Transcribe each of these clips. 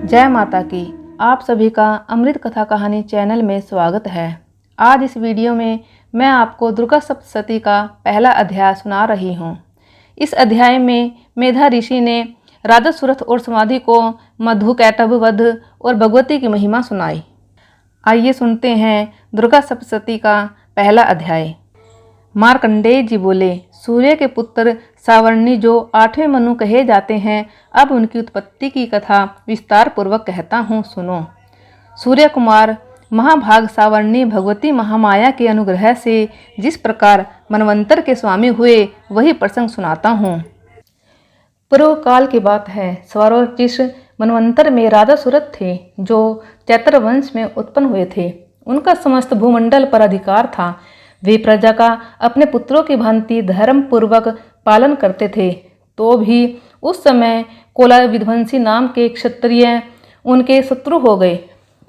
जय माता की। आप सभी का अमृत कथा कहानी चैनल में स्वागत है। आज इस वीडियो में मैं आपको दुर्गा सप्तशती का पहला अध्याय सुना रही हूँ। इस अध्याय में मेधा ऋषि ने राजा सुरथ और समाधि को मधुकैटभ वध और भगवती की महिमा सुनाई। आइए सुनते हैं दुर्गा सप्तशती का पहला अध्याय। मार्कंडेय जी बोले, सूर्य के पुत्र सावर्णी जो 8वें मनु कहे जाते हैं, अब उनकी उत्पत्ति की कथा विस्तार पूर्वक कहता हूँ, सुनो। सूर्य कुमार महाभाग सावर्णी भगवती महामाया के अनुग्रह से जिस प्रकार मनवंतर के स्वामी हुए, वही प्रसंग सुनाता हूँ। पूर्व काल की बात है। स्वरोचिष मनवंतर में राजा सुरथ थे, जो चैत्र वंश में उत्पन्न हुए थे। उनका समस्त भूमंडल पर अधिकार था। वे प्रजा का अपने पुत्रों की भांति धर्म पूर्वक पालन करते थे। तो भी उस समय कोला विध्वंसी नाम के क्षत्रिय उनके शत्रु हो गए।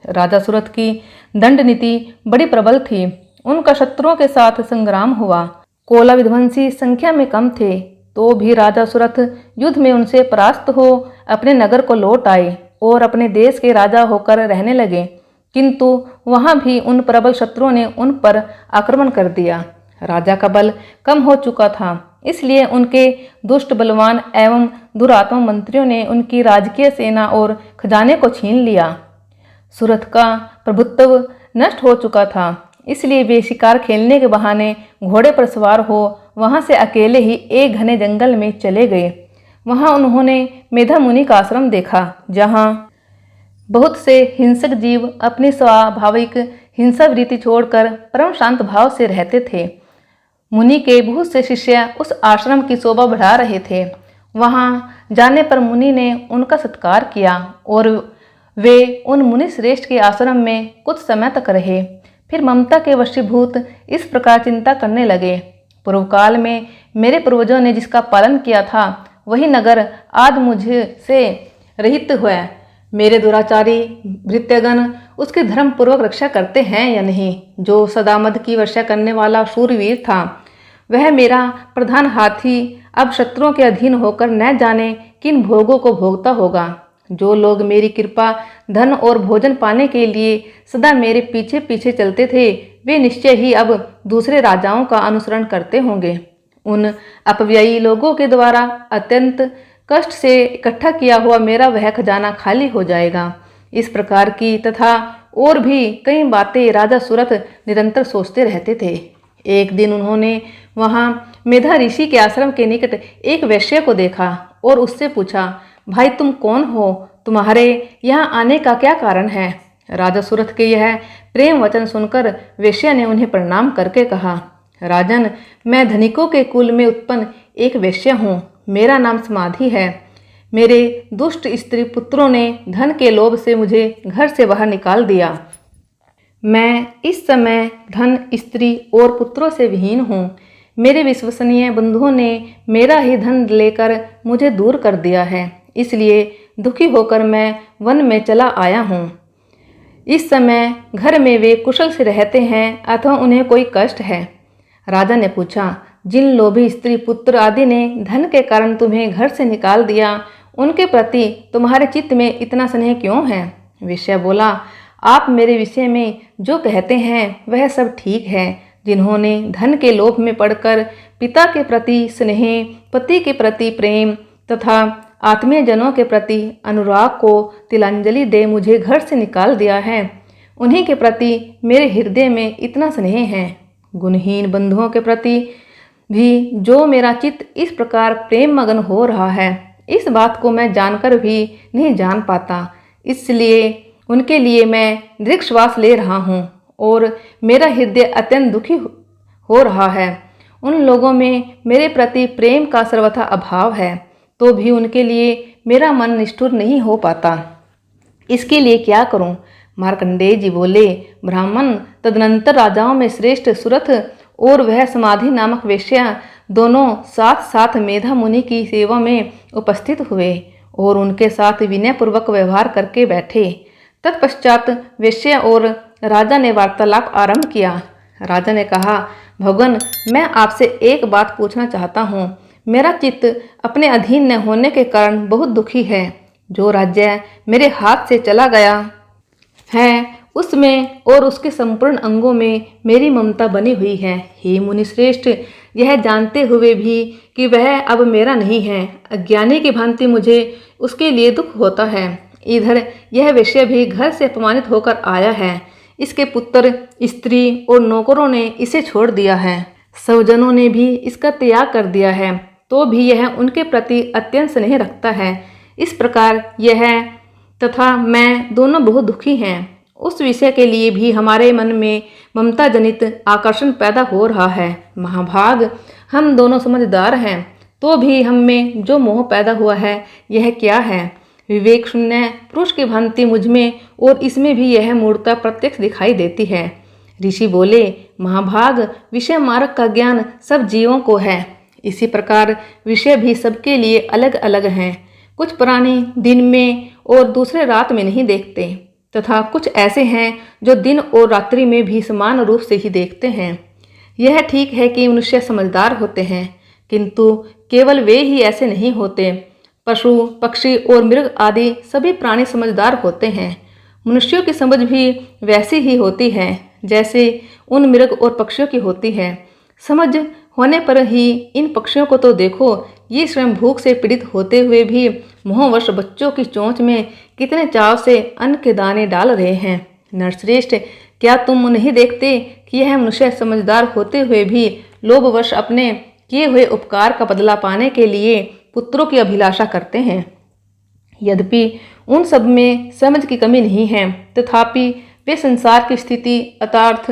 राजा सुरथ की दंड नीति बड़ी प्रबल थी। उनका शत्रुओं के साथ संग्राम हुआ। कोला विध्वंसी संख्या में कम थे, तो भी राजा सुरथ युद्ध में उनसे परास्त हो अपने नगर को लौट आए और अपने देश के राजा होकर रहने लगे। किंतु वहां भी उन प्रबल शत्रुओं ने उन पर आक्रमण कर दिया। राजा का बल कम हो चुका था, इसलिए उनके दुष्ट बलवान एवं दुरात्मा मंत्रियों ने उनकी राजकीय सेना और खजाने को छीन लिया। सुरथ का प्रभुत्व नष्ट हो चुका था, इसलिए वे शिकार खेलने के बहाने घोड़े पर सवार हो वहां से अकेले ही एक घने जंगल में चले गए। वहां उन्होंने मेधा मुनि का आश्रम देखा, जहां बहुत से हिंसक जीव अपनी स्वाभाविक हिंसा वृत्ति छोड़कर परम शांत भाव से रहते थे। मुनि के बहुत से शिष्य उस आश्रम की शोभा बढ़ा रहे थे। वहां जाने पर मुनि ने उनका सत्कार किया और वे उन मुनि श्रेष्ठ के आश्रम में कुछ समय तक रहे। फिर ममता के वशीभूत इस प्रकार चिंता करने लगे, पूर्व काल में मेरे पूर्वजों ने जिसका पालन किया था, वही नगर आज मुझसे रहित हुआ। मेरे दुराचारी भृत्यगण उसकी धर्म पूर्वक रक्षा करते हैं या नहीं। जो सदा मद की वर्षा करने वाला शूरवीर था, वह मेरा प्रधान हाथी अब शत्रुओं के अधीन होकर न जाने किन भोगों को भोगता होगा। जो लोग मेरी कृपा, धन और भोजन पाने के लिए सदा मेरे पीछे पीछे चलते थे, वे निश्चय ही अब दूसरे राजाओं का अनुसरण करते होंगे। उन अपव्ययी लोगों के द्वारा अत्यंत कष्ट से इकट्ठा किया हुआ मेरा वह खजाना खाली हो जाएगा। इस प्रकार की तथा और भी कई बातें राजा सुरथ निरंतर सोचते रहते थे। एक दिन उन्होंने वहां मेधा ऋषि के आश्रम के निकट एक वैश्य को देखा और उससे पूछा, भाई तुम कौन हो? तुम्हारे यहाँ आने का क्या कारण है? राजा सुरथ के यह प्रेम वचन सुनकर वैश्य ने उन्हें प्रणाम करके कहा, राजन, मैं धनिकों के कुल में उत्पन्न एक वैश्य हूँ। मेरा नाम समाधि है। मेरे दुष्ट स्त्री पुत्रों ने धन के लोभ से मुझे घर से बाहर निकाल दिया। मैं इस समय धन, स्त्री और पुत्रों से विहीन हूँ। मेरे विश्वसनीय बंधुओं ने मेरा ही धन लेकर मुझे दूर कर दिया है, इसलिए दुखी होकर मैं वन में चला आया हूँ। इस समय घर में वे कुशल से रहते हैं अथवा उन्हें कोई कष्ट है? राजा ने पूछा, जिन लोभी स्त्री पुत्र आदि ने धन के कारण तुम्हें घर से निकाल दिया, उनके प्रति तुम्हारे चित्त में इतना स्नेह क्यों है? वैश्य बोला, आप मेरे विषय में जो कहते हैं वह सब ठीक है। जिन्होंने धन के लोभ में पड़कर पिता के प्रति स्नेह, पति के प्रति प्रेम तथा आत्मीय जनों के प्रति अनुराग को तिलांजलि दे मुझे घर से निकाल दिया है, उन्हीं के प्रति मेरे हृदय में इतना स्नेह है। गुणहीन बंधुओं के प्रति भी जो मेरा चित्त इस प्रकार प्रेम मगन हो रहा है, इस बात को मैं जानकर भी नहीं जान पाता। इसलिए उनके लिए मैं दीर्घ श्वास ले रहा हूँ और मेरा हृदय अत्यंत दुखी हो रहा है। उन लोगों में मेरे प्रति प्रेम का सर्वथा अभाव है, तो भी उनके लिए मेरा मन निष्ठुर नहीं हो पाता। इसके लिए क्या करूँ? मार्कंडेय जी बोले, ब्राह्मण तदनंतर राजाओं में श्रेष्ठ सुरथ और वह समाधि नामक वैश्य दोनों साथ साथ मेधा मुनि की सेवा में उपस्थित हुए और उनके साथ विनय पूर्वक व्यवहार करके बैठे। तत्पश्चात वैश्य और राजा ने वार्तालाप आरंभ किया। राजा ने कहा, भगवान, मैं आपसे एक बात पूछना चाहता हूँ। मेरा चित्त अपने अधीन न होने के कारण बहुत दुखी है। जो राज्य मेरे हाथ से चला गया है उसमें और उसके संपूर्ण अंगों में मेरी ममता बनी हुई है। हे मुनिश्रेष्ठ, यह जानते हुए भी कि वह अब मेरा नहीं है, अज्ञानी की भांति मुझे उसके लिए दुख होता है। इधर यह विषय भी घर से अपमानित होकर आया है। इसके पुत्र, स्त्री और नौकरों ने इसे छोड़ दिया है। स्वजनों ने भी इसका त्याग कर दिया है, तो भी यह उनके प्रति अत्यंत स्नेह रखता है। इस प्रकार यह तथा मैं दोनों बहुत दुखी हैं। उस विषय के लिए भी हमारे मन में ममता जनित आकर्षण पैदा हो रहा है। महाभाग, हम दोनों समझदार हैं, तो भी हम में जो मोह पैदा हुआ है यह क्या है? विवेक शून्य पुरुष की भांति मुझ में और इसमें भी यह मूर्ता प्रत्यक्ष दिखाई देती है। ऋषि बोले, महाभाग, विषय मार्ग का ज्ञान सब जीवों को है। इसी प्रकार विषय भी सबके लिए अलग अलग हैं। कुछ प्राणी दिन में और दूसरे रात में नहीं देखते, तथा कुछ ऐसे हैं जो दिन और रात्रि में भी समान रूप से ही देखते हैं। यह ठीक है कि मनुष्य समझदार होते हैं, किंतु केवल वे ही ऐसे नहीं होते। पशु, पक्षी और मृग आदि सभी प्राणी समझदार होते हैं। मनुष्यों की समझ भी वैसी ही होती है जैसे उन मृग और पक्षियों की होती है। समझ होने पर ही इन पक्षियों को तो देखो, ये स्वयं भूख से पीड़ित होते हुए भी मोहवश बच्चों की चोंच में कितने चाव से अन्न के दाने डाल रहे हैं। नरश्रेष्ठ, क्या तुम नहीं देखते कि यह मनुष्य समझदार होते हुए भी लोभवश अपने किए हुए उपकार का बदला पाने के लिए पुत्रों की अभिलाषा करते हैं? यद्यपि उन सब में समझ की कमी नहीं है, तथापि वे संसार की स्थिति अर्थात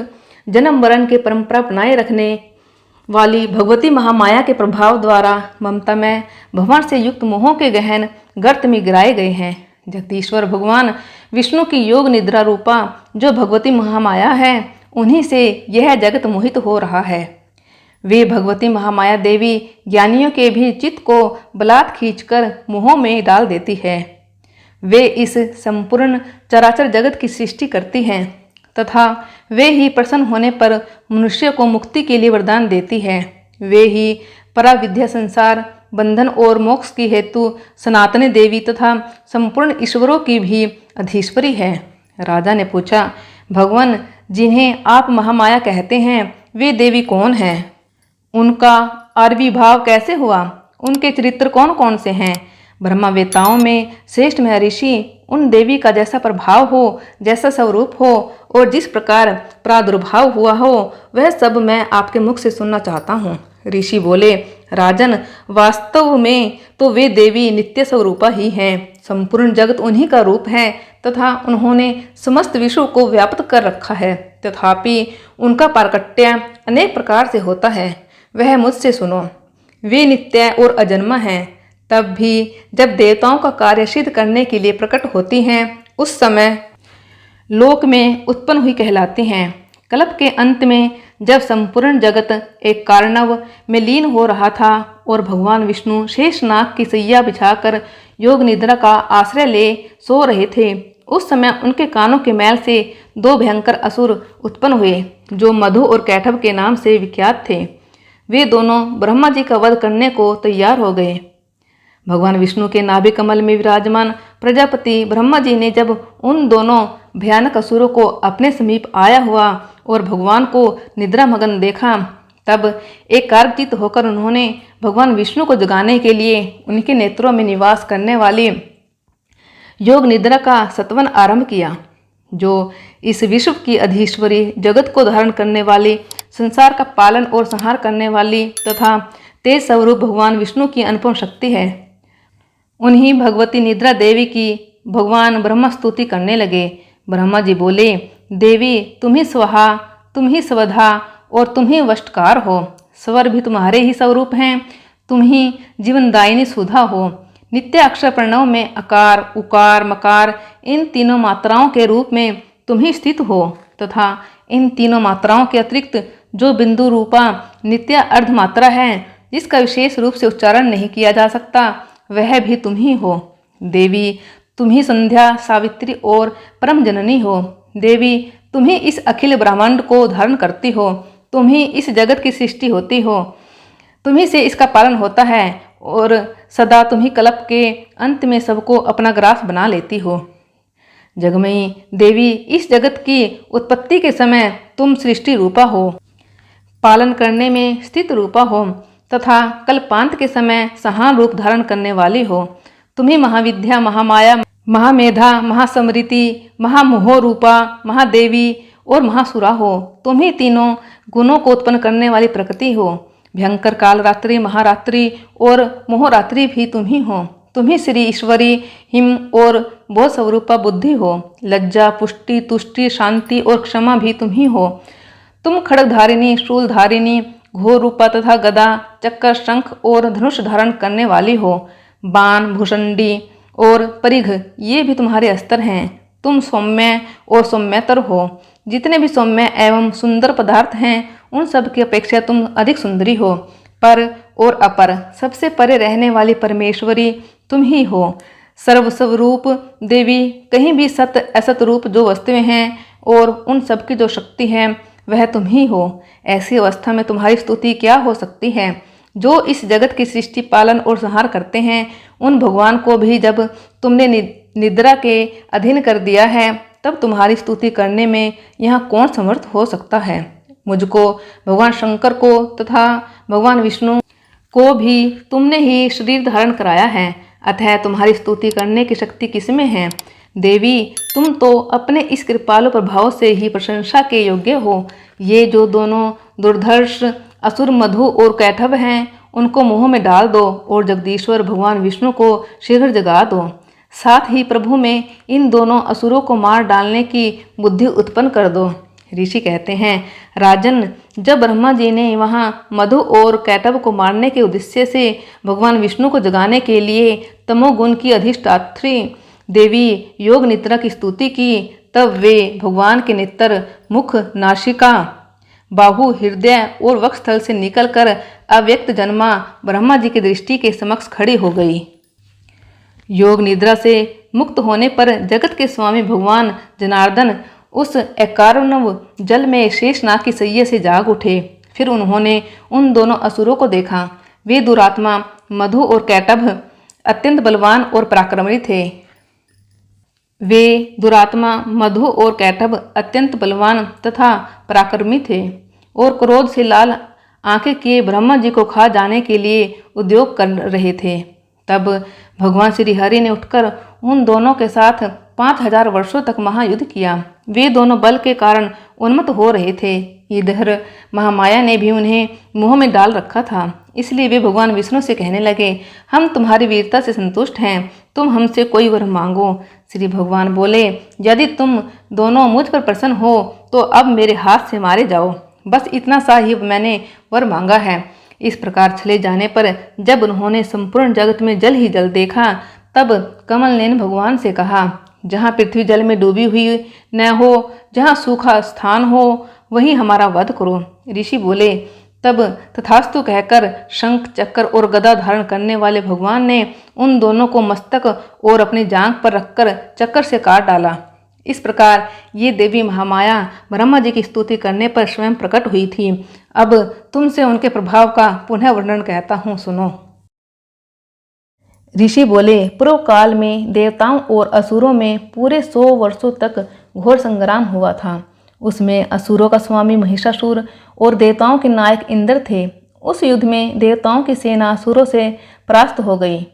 जन्म मरण के परंपरा बनाए रखने वाली भगवती महामाया के प्रभाव द्वारा ममता में भंवर से युक्त मोहों के गहन गर्त में गिराए गए हैं। जगदीश्वर भगवान विष्णु की योग निद्रा रूपा जो भगवती महामाया है, उन्हीं से यह जगत मोहित हो रहा है। वे भगवती महामाया देवी ज्ञानियों के भी चित्त को बलात् खींचकर मोहों में डाल देती है। वे इस संपूर्ण चराचर जगत की सृष्टि करती हैं, तथा वे ही प्रसन्न होने पर मनुष्य को मुक्ति के लिए वरदान देती है। वे ही पराविद्या संसार बंधन और मोक्ष की हेतु सनातनी देवी तथा संपूर्ण ईश्वरों की भी अधीश्वरी है। राजा ने पूछा, भगवान, जिन्हें आप महामाया कहते हैं, वे देवी कौन हैं? उनका आविर्भाव कैसे हुआ? उनके चरित्र कौन कौन से हैं? ब्रह्मवेताओं में श्रेष्ठ महर्षि उन देवी का जैसा प्रभाव हो, जैसा स्वरूप हो और जिस प्रकार प्रादुर्भाव हुआ हो, वह सब मैं आपके मुख से सुनना चाहता हूँ। ऋषि बोले, राजन, वास्तव में तो वे देवी नित्य स्वरूपा ही हैं। संपूर्ण जगत उन्हीं का रूप है तथा उन्होंने समस्त विश्व को व्याप्त कर रखा है। तथापि उनका प्राकट्य अनेक प्रकार से होता है। वह मुझसे सुनो। वे नित्य और अजन्मा हैं। तब भी जब देवताओं का कार्य सिद्ध करने के लिए प्रकट होती हैं, उस समय लोक में उत्पन्न हुई कहलाती हैं। कल्प के अंत में जब संपूर्ण जगत एक कारणव में लीन हो रहा था और भगवान विष्णु शेषनाग की सैया बिछाकर योग निद्रा का आश्रय ले सो रहे थे, उस समय उनके कानों के मैल से दो भयंकर असुर उत्पन्न हुए, जो मधु और कैटभ के नाम से विख्यात थे। वे दोनों ब्रह्मा जी का वध करने को तैयार हो गए। भगवान विष्णु के नाभि कमल में विराजमान प्रजापति ब्रह्मा जी ने जब उन दोनों भयानक असुरों को अपने समीप आया हुआ और भगवान को निद्रा मगन देखा, तब एक कार्यचित होकर उन्होंने भगवान विष्णु को जगाने के लिए उनके नेत्रों में निवास करने वाली योग निद्रा का सत्वन आरंभ किया, जो इस विश्व की अधीश्वरी, जगत को धारण करने वाली, संसार का पालन और संहार करने वाली तथा तेज स्वरूप भगवान विष्णु की अनुपम शक्ति है। उन्हीं भगवती निद्रा देवी की भगवान ब्रह्मा स्तुति करने लगे। ब्रह्मा जी बोले, देवी, तुम ही स्वाहा, तुम ही स्वधा और तुम ही वष्टकार हो। स्वर भी तुम्हारे ही स्वरूप हैं। तुम ही जीवनदायिनी सुधा हो। नित्य अक्षर प्रणव में अकार, उकार, मकार इन तीनों मात्राओं के रूप में तुम ही स्थित हो, तथा इन तीनों मात्राओं के अतिरिक्त जो बिंदु रूपा नित्य अर्ध मात्रा है, जिसका विशेष रूप से उच्चारण नहीं किया जा सकता, वह भी तुम ही हो। देवी, तुम ही संध्या, सावित्री और परम जननी हो। देवी, तुम ही इस अखिल ब्रह्मांड को धारण करती हो। तुम ही इस जगत की सृष्टि होती हो। तुम ही से इसका पालन होता है और सदा तुम ही कल्प के अंत में सबको अपना ग्रास बना लेती हो। जगमयी देवी, इस जगत की उत्पत्ति के समय तुम सृष्टि रूपा हो, पालन करने में स्थित रूपा हो तथा कल्पांत के समय सहान रूप धारण करने वाली हो। तुम्ही महाविद्या, महामाया, महामेधा, महासमृति, महामोह रूपा, महादेवी और महासुरा हो। तुम ही तीनों गुणों को उत्पन्न करने वाली प्रकृति हो। भयंकर कालरात्रि, महारात्रि और मोहरात्रि भी तुम ही हो। तुम ही श्री ईश्वरी, हिम और बोध स्वरूपा बुद्धि हो। लज्जा, पुष्टि, तुष्टि, शांति और क्षमा भी तुम ही हो। तुम खड्गधारिणी, शूलधारिणी, घोर रूपा तथा गदा, चक्कर, शंख और धनुष धारण करने वाली हो। बाण, भूषंडी और परिघ ये भी तुम्हारे अस्त्र हैं। तुम सौम्य और सौम्यतर हो। जितने भी सौम्य एवं सुंदर पदार्थ हैं उन सब की अपेक्षा तुम अधिक सुंदरी हो। पर और अपर, सबसे परे रहने वाली परमेश्वरी तुम ही हो। सर्वस्वरूप देवी, कहीं भी सत असत रूप जो वस्तुएं हैं और उन सब की जो शक्ति है वह तुम ही हो। ऐसी अवस्था में तुम्हारी स्तुति क्या हो सकती है। जो इस जगत की सृष्टि, पालन और संहार करते हैं उन भगवान को भी जब तुमने निद्रा के अधीन कर दिया है तब तुम्हारी स्तुति करने में यहाँ कौन समर्थ हो सकता है। मुझको, भगवान शंकर को तथा भगवान विष्णु को भी तुमने ही शरीर धारण कराया है, अतः तुम्हारी स्तुति करने की शक्ति किसमें है। देवी, तुम तो अपने इस कृपालु प्रभाव से ही प्रशंसा के योग्य हो। ये जो दोनों दुर्धर्ष असुर मधु और कैटभ हैं उनको मोह में डाल दो और जगदीश्वर भगवान विष्णु को शीघ्र जगा दो। साथ ही प्रभु में इन दोनों असुरों को मार डालने की बुद्धि उत्पन्न कर दो। ऋषि कहते हैं, राजन, जब ब्रह्मा जी ने वहाँ मधु और कैटभ को मारने के उद्देश्य से भगवान विष्णु को जगाने के लिए तमोगुण की अधिष्ठात्री देवी योग निद्रा की स्तुति की, तब वे भगवान के नेत्र, मुख, नासिका, बाहु, हृदय और वक्षस्थल से निकलकर अव्यक्त जन्मा ब्रह्मा जी की दृष्टि के समक्ष खड़ी हो गई। योग निद्रा से मुक्त होने पर जगत के स्वामी भगवान जनार्दन उस एकार्णव जल में शेषनाग की सैया से जाग उठे। फिर उन्होंने उन दोनों असुरों को देखा। वे दुरात्मा मधु और कैटभ अत्यंत बलवान और पराक्रमी थे। वे दुरात्मा मधु और कैटभ अत्यंत बलवान तथा पराक्रमी थे और क्रोध से लाल आंखें किए ब्रह्मा जी को खा जाने के लिए उद्योग कर रहे थे। तब भगवान श्री हरि ने उठकर उन दोनों के साथ 5000 वर्षों तक महायुद्ध किया। वे दोनों बल के कारण उन्मत्त हो रहे थे। इधर महामाया ने भी उन्हें मोह में डाल रखा था। इसलिए वे भगवान विष्णु से कहने लगे, हम तुम्हारी वीरता से संतुष्ट हैं, तुम हमसे कोई वर मांगो। श्री भगवान बोले, यदि तुम दोनों मुझ पर प्रसन्न हो तो अब मेरे हाथ से मारे जाओ। बस इतना सा ही मैंने वर मांगा है। इस प्रकार चले जाने पर जब उन्होंने संपूर्ण जगत में जल ही जल देखा तब कमल ने भगवान से कहा, जहाँ पृथ्वी जल में डूबी हुई न हो, जहाँ सूखा स्थान हो, वहीं हमारा वध करो। ऋषि बोले, तब तथास्तु कहकर शंख, चक्र और गदा धारण करने वाले भगवान ने उन दोनों को मस्तक और अपनी जांघ पर रखकर चक्कर से काट डाला। इस प्रकार ये देवी महामाया ब्रह्मा जी की स्तुति करने पर स्वयं प्रकट हुई थी। अब तुमसे उनके प्रभाव का पुनः वर्णन कहता हूँ, सुनो। ऋषि बोले, पूर्व काल में देवताओं और असुरों में पूरे 100 वर्षों तक घोर संग्राम हुआ था। उसमें असुरों का स्वामी महिषासुर और देवताओं के नायक इंद्र थे। उस युद्ध में देवताओं की सेना असुरों से परास्त हो गई।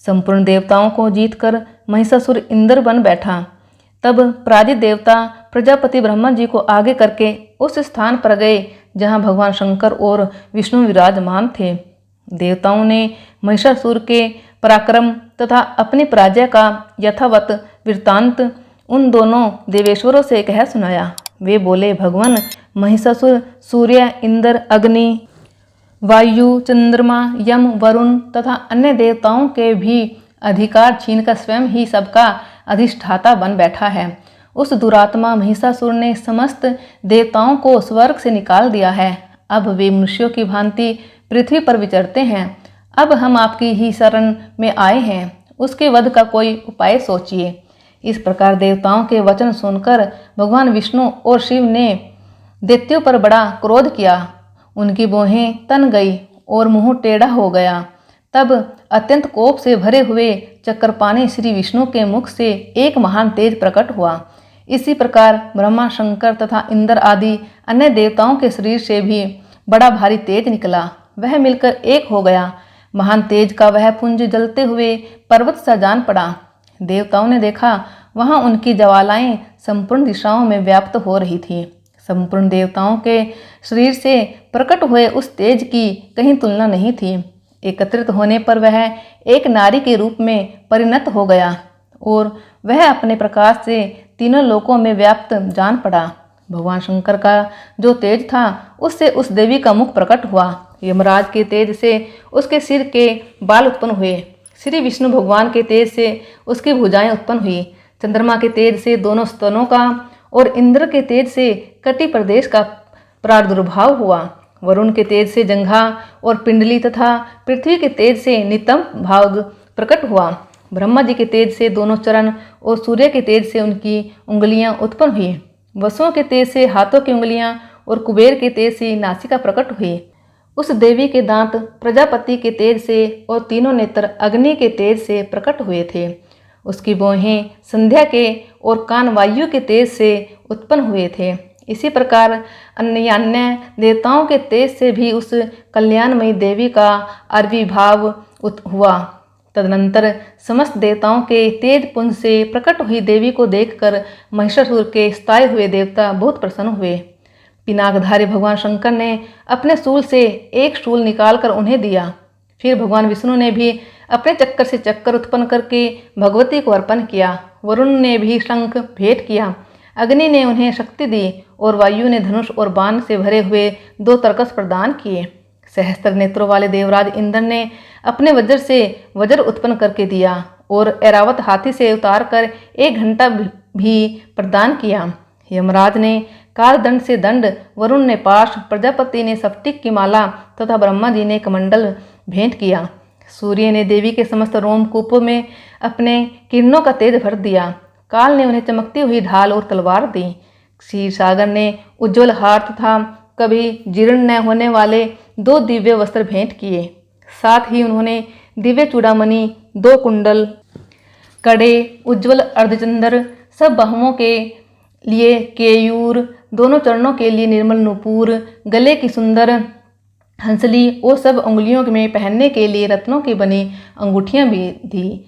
संपूर्ण देवताओं को जीतकर महिषासुर इंद्र बन बैठा। तब पराजित देवता प्रजापति ब्रह्मा जी को आगे करके उस स्थान पर गए जहाँ भगवान शंकर और विष्णु विराजमान थे। देवताओं ने महिषासुर के पराक्रम तथा अपनी पराजय का यथावत वृत्तांत उन दोनों देवेश्वरों से कह सुनाया। वे बोले, भगवान महिषासुर सूर्य, इंद्र, अग्नि, वायु, चंद्रमा, यम, वरुण तथा अन्य देवताओं के भी अधिकार छीनकर स्वयं ही सबका अधिष्ठाता बन बैठा है। उस दुरात्मा महिषासुर ने समस्त देवताओं को स्वर्ग से निकाल दिया है। अब वे मनुष्यों की भांति पृथ्वी पर विचरते हैं। अब हम आपकी ही शरण में आए हैं, उसके वध का कोई उपाय सोचिए। इस प्रकार देवताओं के वचन सुनकर भगवान विष्णु और शिव ने दैत्यों पर बड़ा क्रोध किया। उनकी भौहें तन गई और मुंह टेढ़ा हो गया। तब अत्यंत कोप से भरे हुए चक्रपाणी श्री विष्णु के मुख से एक महान तेज प्रकट हुआ। इसी प्रकार ब्रह्मा, शंकर तथा इंद्र आदि अन्य देवताओं के शरीर से भी बड़ा भारी तेज निकला। वह मिलकर एक हो गया। महान तेज का वह पुंज जलते हुए पर्वत सा जान पड़ा। देवताओं ने देखा, वहां उनकी ज्वालाएं संपूर्ण दिशाओं में व्याप्त हो रही थी। संपूर्ण देवताओं के शरीर से प्रकट हुए उस तेज की कहीं तुलना नहीं थी। एकत्रित होने पर वह एक नारी के रूप में परिणत हो गया और वह अपने प्रकाश से तीनों लोकों में व्याप्त जान पड़ा। भगवान शंकर का जो तेज था उससे उस देवी का मुख प्रकट हुआ। यमराज के तेज से उसके सिर के बाल उत्पन्न हुए। श्री विष्णु भगवान के तेज से उसकी भुजाएं उत्पन्न हुई। चंद्रमा के तेज से दोनों स्तनों का और इंद्र के तेज से कटी प्रदेश का प्रादुर्भाव हुआ। वरुण के तेज से जंघा और पिंडली तथा पृथ्वी के तेज से नितंब भाग प्रकट हुआ। ब्रह्मा जी के तेज से दोनों चरण और सूर्य के तेज से उनकी उंगलियां उत्पन्न हुई। वसुओं के तेज से हाथों की उंगलियां और कुबेर के तेज से नासिका प्रकट हुई। उस देवी के दांत प्रजापति के तेज से और तीनों नेत्र अग्नि के तेज से प्रकट हुए थे। उसकी भौहें संध्या के और कान वायु के तेज से उत्पन्न हुए थे। इसी प्रकार अन्य देवताओं के तेज से भी उस कल्याणमयी देवी का आविर्भाव हुआ। तदनंतर समस्त देवताओं के तेज पुंज से प्रकट हुई देवी को देखकर महिषासुर के स्थायी हुए देवता बहुत प्रसन्न हुए। पिनाकधारी भगवान शंकर ने अपने शूल से एक शूल निकालकर उन्हें दिया। फिर भगवान विष्णु ने भी अपने चक्कर से चक्कर उत्पन्न करके भगवती को अर्पण किया। वरुण ने भी शंख भेंट किया। अग्नि ने उन्हें शक्ति दी और वायु ने धनुष और बाण से भरे हुए 2 तरकस प्रदान किए। सहस्त्र नेत्रों वाले देवराज इंद्र ने अपने वज्र से वज्र उत्पन्न करके दिया और ऐरावत हाथी से उतार कर 1 घंटा भी प्रदान किया। यमराज ने कालदंड से दंड, वरुण ने पाश, प्रजापति ने स्फटिक की माला तथा ब्रह्मा जी ने कमंडल भेंट किया। सूर्य ने देवी के समस्त रोमकूपों में अपने किरणों का तेज भर दिया। काल ने उन्हें चमकती हुई ढाल और तलवार दी। क्षीर सागर ने उज्ज्वल हार तथा कभी जीर्ण न होने वाले 2 दिव्य वस्त्र भेंट किए। साथ ही उन्होंने दिव्य चूड़ामणि, 2 कुंडल, कड़े, उज्ज्वल अर्धचंद्र, सब बाहुओं के लिए केयूर, दोनों चरणों के लिए निर्मल नूपुर, गले की सुंदर हंसली और सब उंगलियों में पहनने के लिए रत्नों की बनी अंगूठियां भी दी।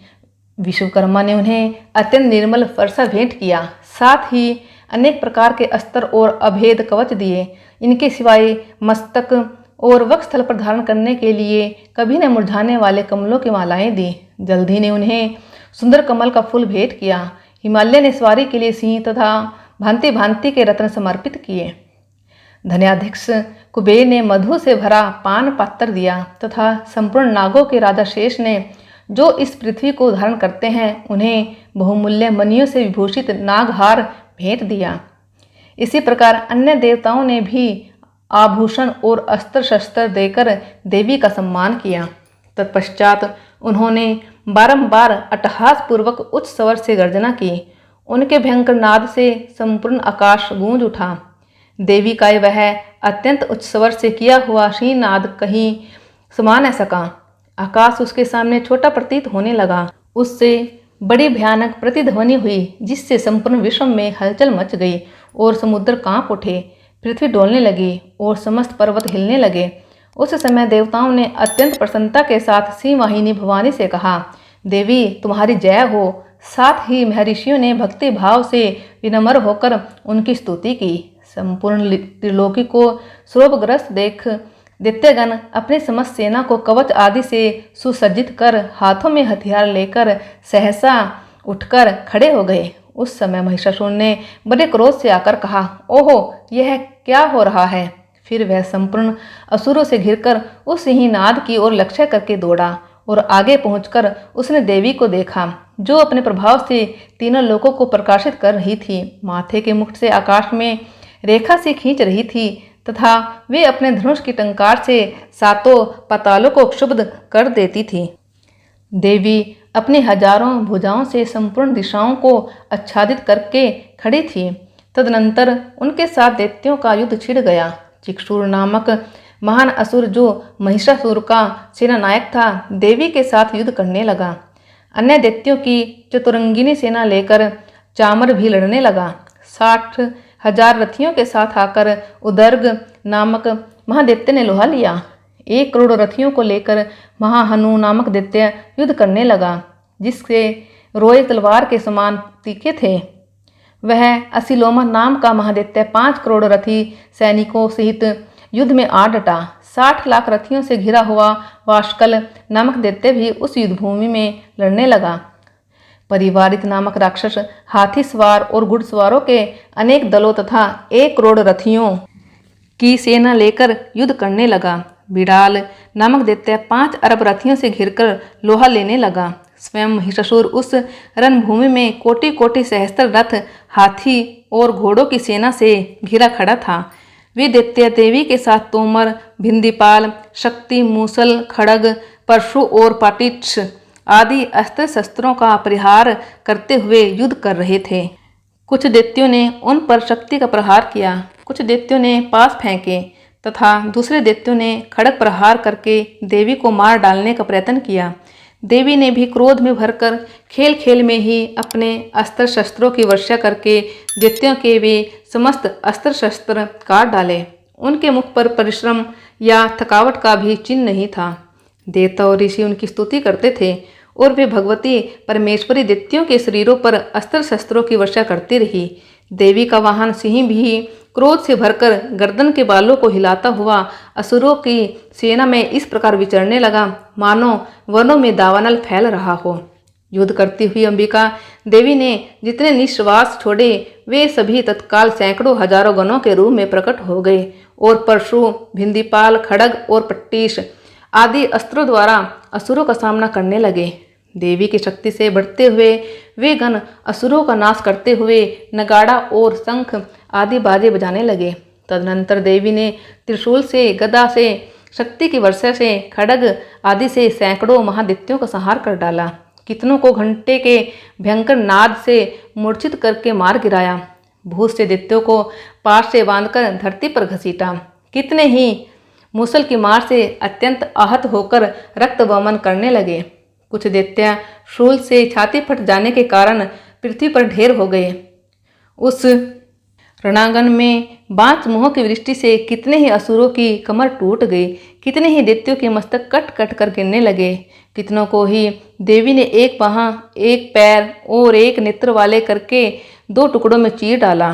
विश्वकर्मा ने उन्हें अत्यंत निर्मल फरसा भेंट किया। साथ ही अनेक प्रकार के अस्त्र और अभेद कवच दिए। इनके सिवाय मस्तक और वक्षस्थल पर धारण करने के लिए कभी न मुरझाने वाले कमलों की मालाएं दी। जल्दी ने उन्हें सुंदर कमल का फूल भेंट किया। हिमालय ने सवारी के लिए सिंह तथा भांति भांति के रत्न समर्पित किए। धन्याध्यक्ष कुबेर ने मधु से भरा पान पात्र दिया तथा संपूर्ण नागों के राजा शेष ने जो इस पृथ्वी को धारण करते हैं उन्हें बहुमूल्य मणियों से विभूषित नागहार भेंट दिया। इसी प्रकार अन्य देवताओं ने भी आभूषण और अस्त्र शस्त्र देकर देवी का सम्मान किया। तत्पश्चात उन्होंने बारंबार अट्टहास पूर्वक उच्च स्वर से गर्जना की। उनके भयंकर नाद से संपूर्ण आकाश गूंज उठा। देवी का वह अत्यंत उच्च स्वर से किया हुआ श्रीनाद कहीं समा न सका। आकाश उसके सामने छोटा प्रतीत होने लगा। उससे बड़ी भयानक प्रतिध्वनि हुई जिससे संपूर्ण विश्व में हलचल मच गई और समुद्र कांप उठे, पृथ्वी डोलने लगी और समस्त पर्वत हिलने लगे। उस समय देवताओं ने अत्यंत प्रसन्नता के साथ सिंह वाहिनी भवानी से कहा, देवी तुम्हारी जय हो। साथ ही महर्षियों ने भक्ति भाव से विनम्र होकर उनकी स्तुति की। संपूर्ण त्रिलोकी को शोभग्रस्त देख दैत्यगण अपनी समस्त सेना को कवच आदि से सुसज्जित कर हाथों में हथियार लेकर सहसा उठकर खड़े हो गए। उस समय महिषासुर ने बड़े क्रोध से आकर कहा, ओहो यह क्या हो रहा है। फिर वह संपूर्ण असुरों से घिरकर उस सिंहनाद की ओर लक्ष्य करके दौड़ा और आगे पहुंचकर उसने देवी को देखा जो अपने प्रभाव से तीनों लोकों को प्रकाशित कर रही थी। माथे के मुकुट से आकाश में रेखा से खींच रही थी तथा वे अपने धनुष की टंकार से 7 पातालों को क्षुब्ध कर देती थी। देवी अपनी हजारों भुजाओं से संपूर्ण दिशाओं को आच्छादित करके खड़ी थी। तदनंतर उनके साथ दैत्यों का युद्ध छिड़ गया। चिक्षुर नामक महान असुर जो महिषासुर का सेना नायक था देवी के साथ युद्ध करने लगा। अन्य दैत्यों की चतुरंगिनी सेना लेकर चामर भी लड़ने लगा। 60,000 रथियों के साथ आकर उदर्ग नामक महादैत्य ने लोहा लिया। 1 करोड़ रथियों को लेकर महाहनु नामक दैत्य युद्ध करने लगा, जिसके रोए तलवार के समान तीखे थे। वह असिलोमा नाम का महादैत्य 5 करोड़ रथी सैनिकों सहित युद्ध में आ डटा। 60 लाख रथियों से घिरा हुआ वाशकल नामक दैत्य भी उस युद्धभूमि में लड़ने लगा। परिवारित नामक राक्षस हाथी सवार और घुड़सवारों के अनेक दलों तथा 1 करोड़ रथियों की सेना लेकर युद्ध करने लगा। बिडाल नामक दैत्य 5 अरब रथियों से घिरकर लोहा लेने लगा। स्वयं महिषासुर उस रणभूमि में कोटि कोटि सहस्त्र रथ, हाथी और घोड़ों की सेना से घिरा खड़ा था। वे दैत्य देवी के साथ तोमर, भिंदीपाल, शक्ति, मूसल, खड़ग, परशु और पाटिछ आदि अस्त्र शस्त्रों का प्रहार करते हुए युद्ध कर रहे थे। कुछ दैत्यों ने उन पर शक्ति का प्रहार किया, कुछ दैत्यों ने पास फेंके तथा दूसरे दैत्यों ने खड़ग प्रहार करके देवी को मार डालने का प्रयत्न किया। देवी ने भी क्रोध में भरकर खेल खेल में ही अपने अस्त्र शस्त्रों की वर्षा करके दैत्यों के वे समस्त अस्त्र शस्त्र काट डाले। उनके मुख पर परिश्रम या थकावट का भी चिन्ह नहीं था। देवता और ऋषि उनकी स्तुति करते थे और वे भगवती परमेश्वरी दैत्यों के शरीरों पर अस्त्र शस्त्रों की वर्षा करती रही। देवी का वाहन सिंह भी क्रोध से भरकर गर्दन के बालों को हिलाता हुआ असुरों की सेना में इस प्रकार विचरने लगा मानो वनों में दावानल फैल रहा हो। युद्ध करती हुई अंबिका देवी ने जितने निश्वास छोड़े वे सभी तत्काल सैकड़ों हजारों गणों के रूप में प्रकट हो गए और परशु, भिंदीपाल, खड़ग और पट्टीश आदि अस्त्रों द्वारा असुरों का सामना करने लगे। देवी की शक्ति से बढ़ते हुए वे गण असुरों का नाश करते हुए नगाड़ा और शंख आदि बाजे बजाने लगे। तदनंतर देवी ने त्रिशूल से, गदा से, शक्ति की वर्षा से, खड़ग आदि से सैकड़ों महादैत्यों का संहार कर डाला। कितनों को घंटे के भयंकर नाद से मूर्छित करके मार गिराया। भूत से दैत्यों को पास से बांधकर धरती पर घसीटा। कितने ही मूसल की मार से अत्यंत आहत होकर रक्त वमन करने लगे। कुछ दैत्य शूल से छाती फट जाने के कारण पृथ्वी पर ढेर हो गए। उस रणांगन में बांस मुँह की वृष्टि से कितने ही असुरों की कमर टूट गई। कितने ही दैत्यों के मस्तक कट कट कर गिरने लगे। कितनों को ही देवी ने 1 बांह, 1 पैर और 1 नेत्र वाले करके 2 टुकड़ों में चीर डाला।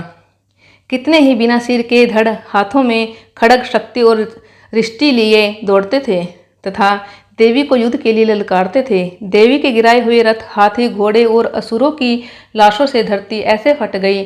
कितने ही बिना सिर के धड़ हाथों में खड़ग, शक्ति और रिष्टि लिए दौड़ते थे तथा देवी को युद्ध के लिए ललकारते थे। देवी के गिराए हुए रथ, हाथी, घोड़े और असुरों की लाशों से धरती ऐसे फट गई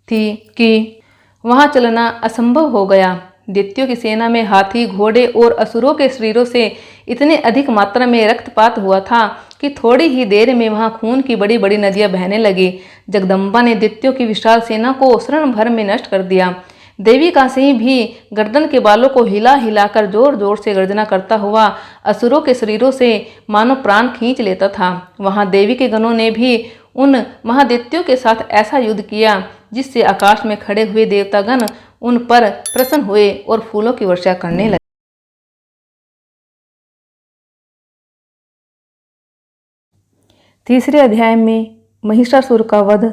थी कि वहां चलना असंभव हो गया। दैत्यों की सेना में हाथी, घोड़े और असुरों के शरीरों से इतने अधिक मात्रा में रक्तपात हुआ था कि थोड़ी ही देर में वहां खून की बड़ी बड़ी नदियां बहने लगी। जगदम्बा ने दैत्यों की विशाल सेना को क्षण भर में नष्ट कर दिया। देवी का सिंह भी गर्दन के बालों को हिला हिलाकर जोर जोर से गर्जना करता हुआ असुरों के शरीरों से मानो प्राण खींच लेता था। वहां देवी के गणों ने भी उन महादैत्यों के साथ ऐसा युद्ध किया जिससे आकाश में खड़े हुए देवतागण उन पर प्रसन्न हुए और फूलों की वर्षा करने लगे। तीसरे अध्याय में महिषासुर का वध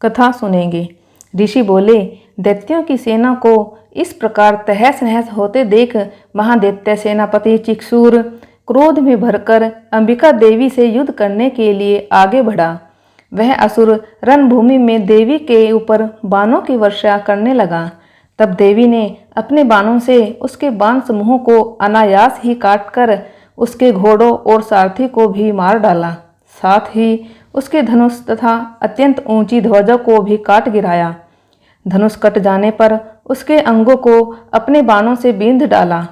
कथा सुनेंगे। ऋषि बोले, दैत्यों की सेना को इस प्रकार तहस नहस होते देख महादैत्य सेनापति चिक्षुर क्रोध में भरकर अंबिका देवी से युद्ध करने के लिए आगे बढ़ा। वह असुर रणभूमि में देवी के ऊपर बाणों की वर्षा करने लगा। तब देवी ने अपने बाणों से उसके बाण समूहों को अनायास ही काटकर उसके घोड़ों और सारथी को भी मार डाला। साथ ही उसके धनुष तथा अत्यंत ऊंची ध्वजा को भी काट गिराया। धनुष कट जाने पर उसके अंगों को अपने बाणों से बींध डाला।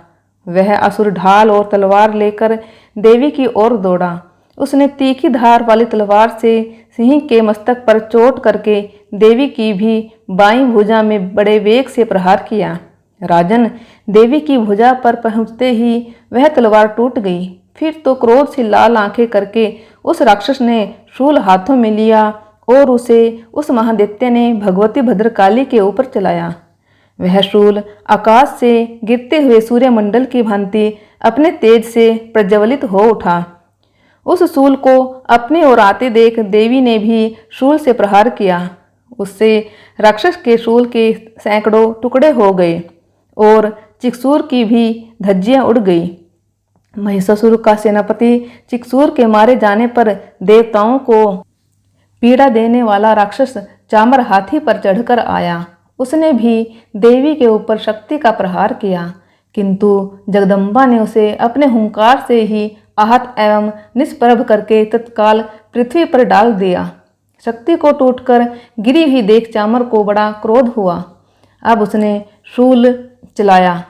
वह असुर ढाल और तलवार लेकर देवी की ओर दौड़ा। उसने तीखी धार वाली तलवार से सिंह के मस्तक पर चोट करके देवी की भी बाईं भुजा में बड़े वेग से प्रहार किया। राजन, देवी की भुजा पर पहुंचते ही वह तलवार टूट गई। फिर तो क्रोध से लाल आंखें करके उस राक्षस ने शूल हाथों में लिया और उसे उस महादैत्य ने भगवती भद्रकाली के ऊपर चलाया। वह शूल आकाश से गिरते हुए सूर्यमंडल की भांति अपने तेज से प्रज्वलित हो उठा। उस शूल को अपनी ओर आते देख देवी ने भी शूल से प्रहार किया। उससे राक्षस के शूल के सैकड़ों टुकड़े हो गए और चिक्सूर की भी धज्जियां उड़ गई। महिषासुर का सेनापति चिक्सूर के मारे जाने पर देवताओं को पीड़ा देने वाला राक्षस चामर हाथी पर चढ़कर आया। उसने भी देवी के ऊपर शक्ति का प्रहार किया, किंतु जगदम्बा ने उसे अपने हुंकार से ही आहत एवं निष्प्रभ करके तत्काल पृथ्वी पर डाल दिया। शक्ति को टूटकर गिरी हुई देख चामर को बड़ा क्रोध हुआ। अब उसने शूल चलाया,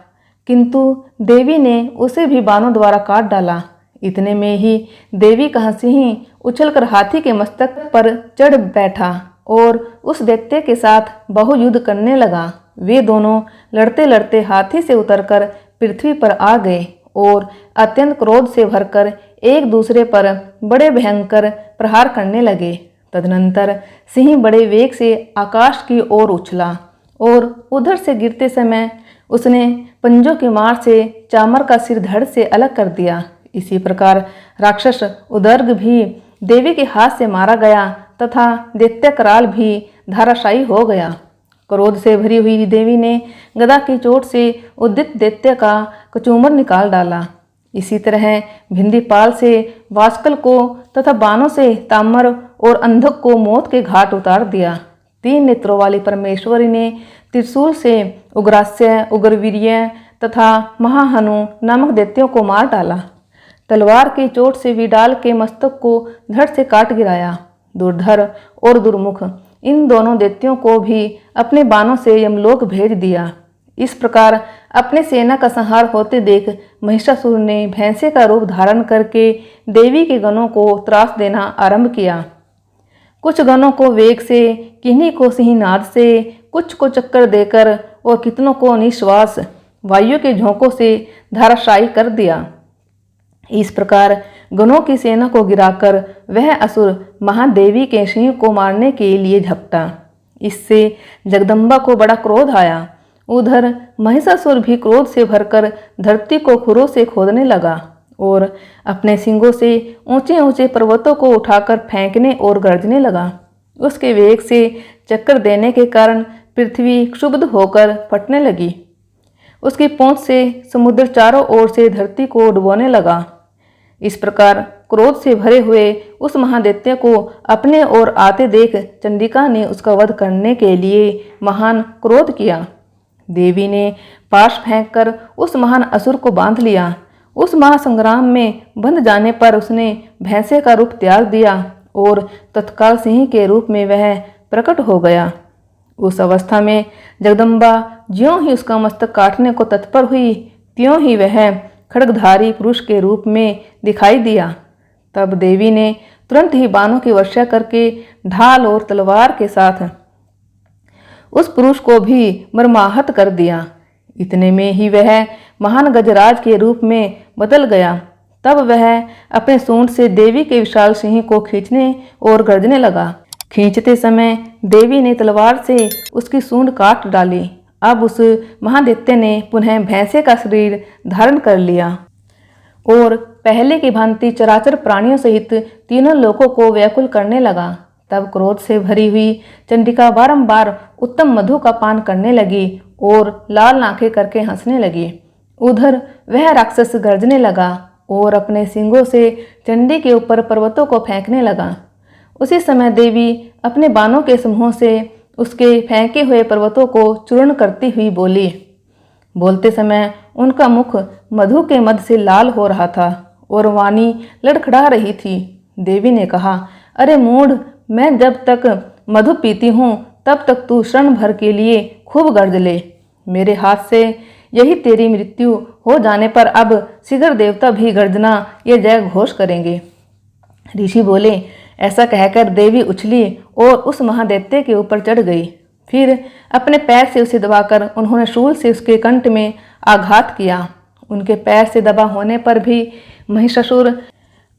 किंतु देवी ने उसे भी बाणों द्वारा काट डाला। इतने में ही देवी का सिंह उछलकर हाथी के मस्तक पर चढ़ बैठा और उस दैत्य के साथ बहुयुद्ध करने लगा। वे दोनों लड़ते लड़ते हाथी से उतरकर पृथ्वी पर आ गए और अत्यंत क्रोध से भरकर एक दूसरे पर बड़े भयंकर प्रहार करने लगे। तदनंतर सिंह बड़े वेग से आकाश की ओर उछला और उधर से गिरते समय उसने पंजों की मार से चामर का सिर धड़ से अलग कर दिया। इसी प्रकार राक्षस उदर्ग भी देवी के हाथ से मारा गया तथा दैत्य कराल भी धाराशायी हो गया। क्रोध से भरी हुई देवी ने गदा की चोट से उद्यत दैत्य का कचूमर निकाल डाला। इसी तरह भिंदीपाल से वास्कल को तथा बाणों से तामर और अंधक को मौत के घाट उतार दिया। 3 नेत्रों वाली परमेश्वरी ने त्रिशूल से उग्रास्य, उग्रवीर्य तथा महाहनु नामक दैत्यों को मार डाला। तलवार की चोट से विडाल के मस्तक को धड़ से काट गिराया। दुर्धर और दुर्मुख इन दोनों दैत्यों को भी अपने बाणों से यमलोक भेज दिया। इस प्रकार अपने सेना का संहार होते देख महिषासुर ने भैंसे का रूप धारण करके देवी के गणों को त्रास देना आरंभ किया। कुछ गणों को वेग से, किन्हीं को सिंहनाद से, कुछ को चक्कर देकर और कितनों को निश्वास वायु के झोंकों से धाराशायी कर दिया। इस प्रकार गणों की सेना को गिराकर वह असुर महादेवी के सिंह को मारने के लिए झपटा। इससे जगदम्बा को बड़ा क्रोध आया। उधर महिषासुर भी क्रोध से भरकर धरती को खुरों से खोदने लगा और अपने सींगों से ऊंचे ऊंचे पर्वतों को उठाकर फेंकने और गरजने लगा। उसके वेग से चक्कर देने के कारण पृथ्वी क्षुब्ध होकर फटने लगी। उसकी पूंछ से समुद्र चारों ओर से धरती को डुबोने लगा। इस प्रकार क्रोध से भरे हुए उस महादैत्य को अपने ओर आते देख चंडिका ने उसका वध करने के लिए महान क्रोध किया। देवी ने पाश फेंककर उस महान असुर को बांध लिया। उस महासंग्राम में बंध जाने पर उसने भैंसे का रूप त्याग दिया और तत्काल सिंह के रूप में वह प्रकट हो गया। उस अवस्था में जगदम्बा ज्यों ही उसका मस्तक काटने को तत्पर हुई, त्यों ही वह खड्गधारी पुरुष के रूप में दिखाई दिया। तब देवी ने तुरंत ही बाणों की वर्षा करके ढाल और तलवार के साथ उस पुरुष को भी मर्माहत कर दिया। इतने में ही वह महान गजराज के रूप में बदल गया। तब वह अपने सूंड से देवी के विशाल सिंह को खींचने और गर्जने लगा। खींचते समय देवी ने तलवार से उसकी सूंड काट डाली। अब उस महादैत्य ने पुनः भैंसे का शरीर धारण कर लिया और पहले की भांति चराचर प्राणियों सहित तीनों लोकों को व्याकुल करने लगा। तब क्रोध से भरी हुई चंडिका बारंबार उत्तम मधु का पान करने लगी और लाल आंखें करके हंसने लगी। उधर वह राक्षस गर्जने लगा और अपने सींगों से चंडी के ऊपर पर्वतों को फेंकने लगा। उसी समय देवी अपने बाणों के समूह से उसके फेंके हुए पर्वतों को चूर्ण करती हुई बोली। बोलते समय उनका मुख मधु के मद से लाल हो रहा था और वाणी लड़खड़ा रही थी। देवी ने कहा, अरे मूढ़, मैं जब तक मधु पीती हूँ तब तक तू क्षण भर के लिए खूब गर्ज ले। मेरे हाथ से यही तेरी मृत्यु हो जाने पर अब शीघ्र देवता भी गर्जना ये जय घोष करेंगे। ऋषि बोले। ऐसा कहकर देवी उछली और उस महादैत्य के ऊपर चढ़ गई। फिर अपने पैर से उसे दबाकर उन्होंने शूल से उसके कंठ में आघात किया। उनके पैर से दबा होने पर भी महिषासुर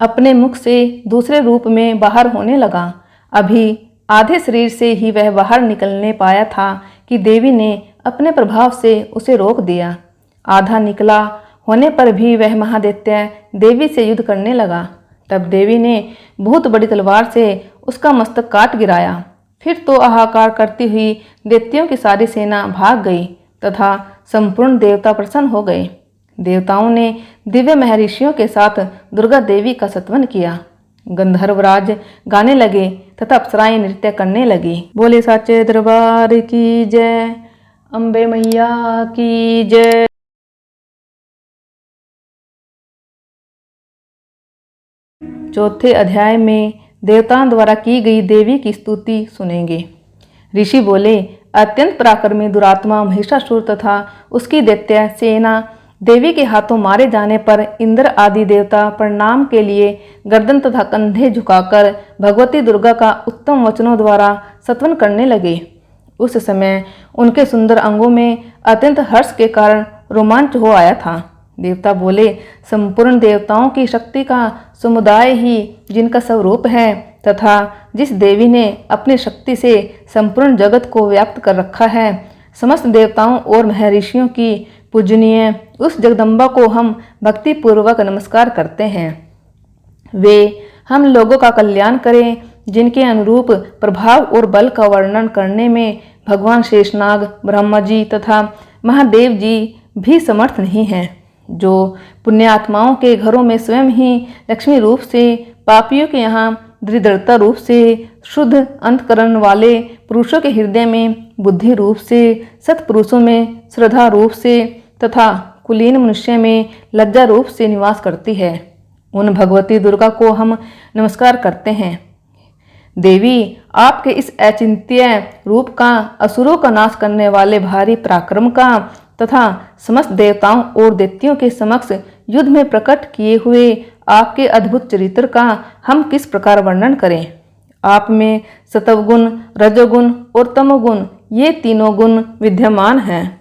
अपने मुख से दूसरे रूप में बाहर होने लगा। अभी आधे शरीर से ही वह बाहर निकलने पाया था कि देवी ने अपने प्रभाव से उसे रोक दिया। आधा निकला होने पर भी वह महादैत्य देवी से युद्ध करने लगा। तब देवी ने बहुत बड़ी तलवार से उसका मस्तक काट गिराया। फिर तो हाहाकार करती हुई दैत्यों की सारी सेना भाग गई तथा संपूर्ण देवता प्रसन्न हो गए। देवताओं ने दिव्य महर्षियों के साथ दुर्गा देवी का स्तवन किया। गंधर्वराज गाने लगे तथा अप्सराएं नृत्य करने लगी। बोले साचे दरबार की जय, अम्बे मैया की जय। चौथे अध्याय में देवताओं द्वारा की गई देवी की स्तुति सुनेंगे। ऋषि बोले, अत्यंत पराक्रमी दुरात्मा महिषासुर तथा उसकी दैत्य सेना देवी के हाथों मारे जाने पर इंद्र आदि देवता प्रणाम के लिए गर्दन तथा कंधे झुकाकर भगवती दुर्गा का उत्तम वचनों द्वारा स्तवन करने लगे। उस समय उनके सुंदर अंगों में अत्यंत हर्ष के कारण रोमांच हो आया था। देवता बोले, संपूर्ण देवताओं की शक्ति का समुदाय ही जिनका स्वरूप है तथा जिस देवी ने अपनी शक्ति से संपूर्ण जगत को व्याप्त कर रखा है, समस्त देवताओं और महर्षियों की पूजनीय उस जगदम्बा को हम भक्ति पूर्वक नमस्कार करते हैं। वे हम लोगों का कल्याण करें, जिनके अनुरूप प्रभाव और बल का वर्णन करने में भगवान शेषनाग, ब्रह्मा जी तथा महादेव जी भी समर्थ नहीं हैं। जो पुण्यात्माओं के घरों में स्वयं ही लक्ष्मी रूप से, पापियों के यहाँ दरिद्रता रूप से, शुद्ध अंतकरण वाले पुरुषों के हृदय में बुद्धि रूप से, सत्पुरुषों में श्रद्धा रूप से तथा कुलीन मनुष्य में लज्जा रूप से निवास करती है, उन भगवती दुर्गा को हम नमस्कार करते हैं। देवी, आपके इस अचिंत्य रूप का, असुरों का नाश करने वाले भारी पराक्रम का तथा समस्त देवताओं और दैत्यों के समक्ष युद्ध में प्रकट किए हुए आपके अद्भुत चरित्र का हम किस प्रकार वर्णन करें। आप में सत्वगुण, रजोगुण और तमोगुण ये तीनों गुण विद्यमान हैं,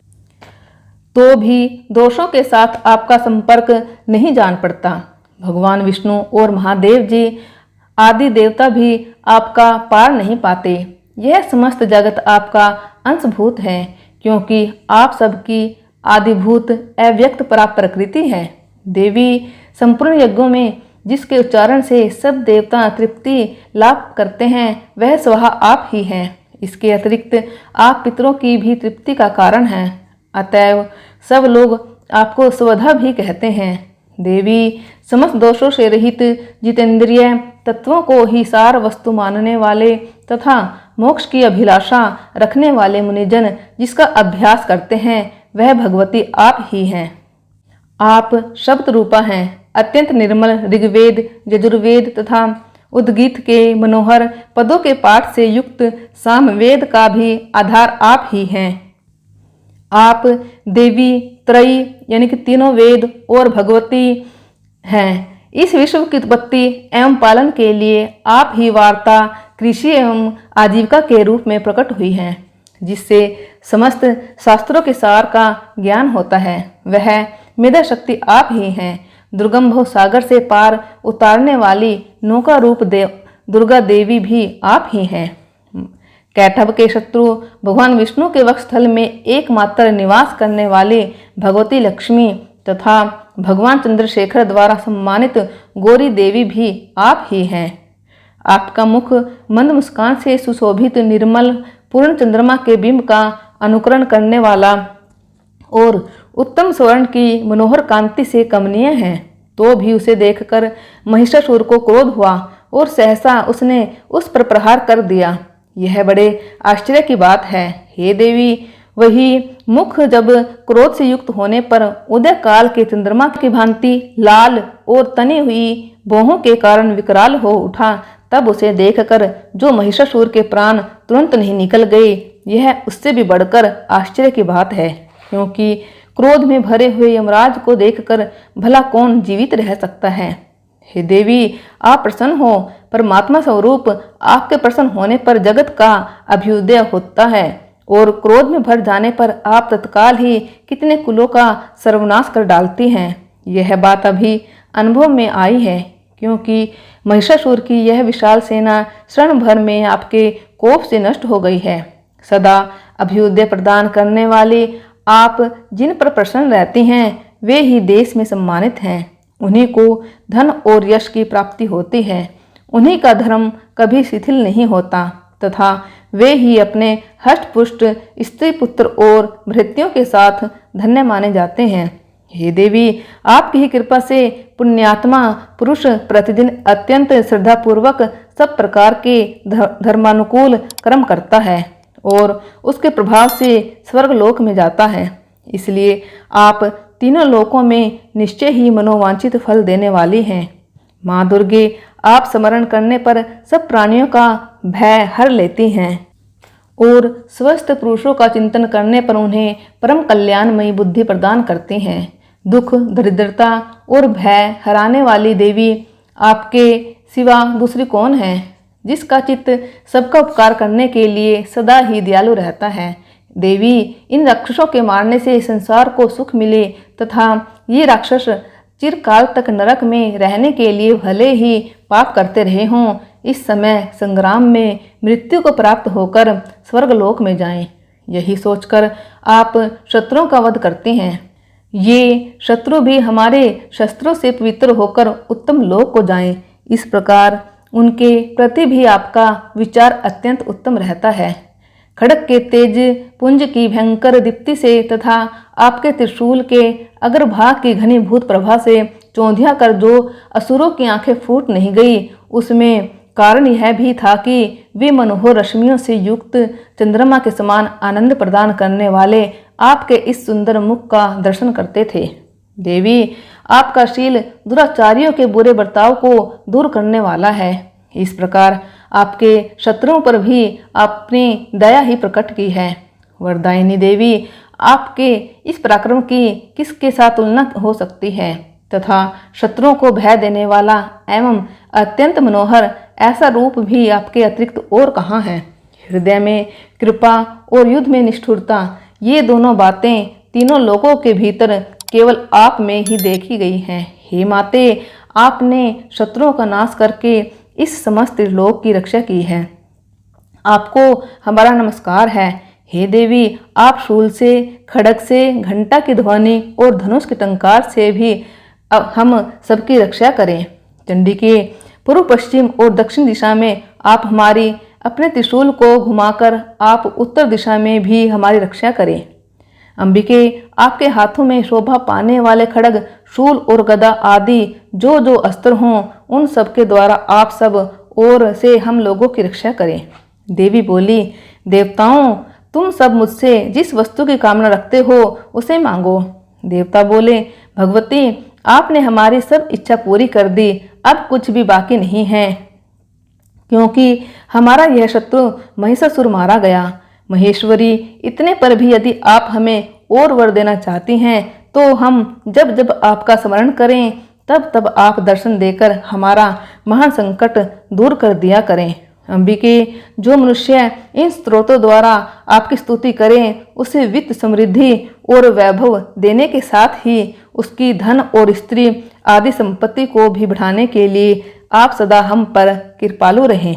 तो भी दोषों के साथ आपका संपर्क नहीं जान पड़ता। भगवान विष्णु और महादेव जी आदि देवता भी आपका पार नहीं पाते। यह समस्त जगत आपका अंशभूत है, क्योंकि आप सबकी आदिभूत अव्यक्त परा प्रकृति है। देवी, संपूर्ण यज्ञों में जिसके उच्चारण से सब देवता तृप्ति लाभ करते हैं, वह स्वहा आप ही हैं। इसके अतिरिक्त आप पितरों की भी तृप्ति का कारण हैं। अतएव सब लोग आपको स्वधा भी कहते हैं। देवी, समस्त दोषों से रहित जितेंद्रिय तत्वों को ही सार वस्तु मानने वाले तथा मोक्ष की अभिलाषा रखने वाले मुनिजन जिसका अभ्यास करते हैं, वह भगवती आप ही हैं। आप शब्द रूपा हैं। अत्यंत निर्मल ऋग्वेद, यजुर्वेद तथा उद्गीत के मनोहर पदों के पाठ से युक्त सामवेद का भी आधार आप ही हैं। आप देवी, त्रयी यानी कि तीनों वेद और भगवती हैं। इस विश्व की उत्पत्ति एवं पालन के लिए आप ही वार्ता, कृषि एवं आजीविका के रूप में प्रकट हुई हैं, जिससे समस्त शास्त्रों के सार का ज्ञान होता है। वह मेधा शक्ति आप ही हैं। दुर्गम भव सागर से पार उतारने वाली नौका रूप दुर्गा देवी भी आप ही हैं। कैटभ के शत्रु भगवान विष्णु के वक्षस्थल में एकमात्र निवास करने वाले भगवती लक्ष्मी तथा भगवान चंद्रशेखर द्वारा सम्मानित गौरी देवी भी आप ही हैं। आपका मुख मंद मुस्कान से सुशोभित निर्मल पूर्ण चंद्रमा के बिंब का अनुकरण करने वाला और उत्तम स्वर्ण की मनोहर कांति से कमनीय है। तो भी उसे देखकर महिषासुर को क्रोध हुआ और सहसा उसने उस पर प्रहार कर दिया। यह बड़े आश्चर्य की बात है। हे देवी, वही मुख जब क्रोध से युक्त होने पर उदय काल के चंद्रमा की भांति लाल और तनी हुई भौहों के कारण विकराल हो उठा, तब उसे देखकर जो महिषासुर के प्राण तुरंत नहीं निकल गए, यह उससे भी बढ़कर आश्चर्य की बात है। क्योंकि क्रोध में भरे हुए यमराज को देखकर भला कौन जीवित रह सकता है। हे देवी, आप प्रसन्न हो। परमात्मा स्वरूप आपके प्रसन्न होने पर जगत का अभ्युदय होता है और क्रोध में भर जाने पर आप तत्काल ही कितने कुलों का सर्वनाश कर डालती हैं। यह बात अभी अनुभव में आई है, क्योंकि महिषासुर की यह विशाल सेना क्षण भर में आपके कोप से नष्ट हो गई है। सदा अभ्युदय प्रदान करने वाले आप जिन पर प्रसन्न रहती हैं वे ही देश में सम्मानित हैं। उन्हीं को धन और यश की प्राप्ति होती है। उन्हीं का धर्म कभी शिथिल नहीं होता तथा वे ही अपने हष्टपुष्ट स्त्री पुत्र और भृत्यों के साथ धन्य माने जाते हैं। हे देवी, आपकी ही कृपा से पुण्यात्मा पुरुष प्रतिदिन अत्यंत श्रद्धापूर्वक सब प्रकार के धर्मानुकूल कर्म करता है और उसके प्रभाव से स्वर्गलोक में जाता है। इसलिए आप तीनों लोकों में निश्चय ही मनोवांछित फल देने वाली हैं। माँ दुर्गे, आप स्मरण करने पर सब प्राणियों का भय हर लेती हैं और स्वस्थ पुरुषों का चिंतन करने पर उन्हें परम कल्याणमयी बुद्धि प्रदान करती हैं। दुख, दरिद्रता और भय हराने वाली देवी, आपके सिवा दूसरी कौन है जिसका चित्त सबका उपकार करने के लिए सदा ही दयालु रहता है। देवी, इन राक्षसों के मारने से संसार को सुख मिले तथा ये राक्षस चिरकाल तक नरक में रहने के लिए भले ही पाप करते रहे हों, इस समय संग्राम में मृत्यु को प्राप्त होकर स्वर्गलोक में जाएं। यही सोचकर आप शत्रुओं का वध करते हैं। ये शत्रु भी हमारे शस्त्रों से पवित्र होकर उत्तम लोक को जाएं। इस प्रकार उनके प्रति भी आपका विचार अत्यंत उत्तम रहता है। खड़ग के तेज पुंज की भयंकर दीप्ति से तथा आपके त्रिशूल के अग्रभाग की घनीभूत प्रभा से चौंधिया कर जो असुरों की आंखें फूट नहीं गई, उसमें कारण यह भी था कि वे मनोहर रश्मियों से युक्त चंद्रमा के समान आनंद प्रदान करने वाले आपके इस सुंदर मुख का दर्शन करते थे। देवी, आपका शील दुराचारियों के बुरे बर्ताव को दूर करने वाला है। इस प्रकार आपके शत्रुओं पर भी आपने दया ही प्रकट की है। वरदायिनी देवी, आपके इस पराक्रम की किसके साथ तुलना हो सकती है तथा शत्रुओं को भय देने वाला एवं अत्यंत मनोहर ऐसा रूप भी आपके अतिरिक्त और कहाँ है। हृदय में कृपा और युद्ध में निष्ठुरता, ये दोनों बातें तीनों लोकों के भीतर केवल आप में ही देखी गई हैं। हे माते, आपने शत्रुओं का नाश करके इस समस्त लोक की रक्षा की है। आपको हमारा नमस्कार है। हे देवी, आप शूल से, खड़ग से, घंटा की ध्वनि और धनुष के टंकार से भी हम सबकी रक्षा करें। चंडी के पूर्व, पश्चिम और दक्षिण दिशा में आप हमारी अपने त्रिशूल को घुमाकर आप उत्तर दिशा में भी हमारी रक्षा करें। अंबिके, आपके हाथों में शोभा पाने वाले खड़ग, शूल और गदा आदि जो जो अस्त्र हों, उन सब के द्वारा आप सब ओर से हम लोगों की रक्षा करें। देवी बोली, देवताओं, तुम सब मुझसे जिस वस्तु की कामना रखते हो उसे मांगो। देवता बोले, भगवती, आपने हमारी सब इच्छा पूरी कर दी, अब कुछ भी बाकी नहीं है, क्योंकि हमारा यह शत्रु महिषासुर मारा गया। महेश्वरी, इतने पर भी यदि आप हमें और वर देना चाहती हैं तो हम जब जब आपका स्मरण करें तब तब आप दर्शन देकर हमारा महान संकट दूर कर दिया करें। अंबिके, जो मनुष्य इन स्त्रोतों द्वारा आपकी स्तुति करें उसे वित्त, समृद्धि और वैभव देने के साथ ही उसकी धन और स्त्री आदि संपत्ति को भी बढ़ाने के लिए आप सदा हम पर कृपालु रहें।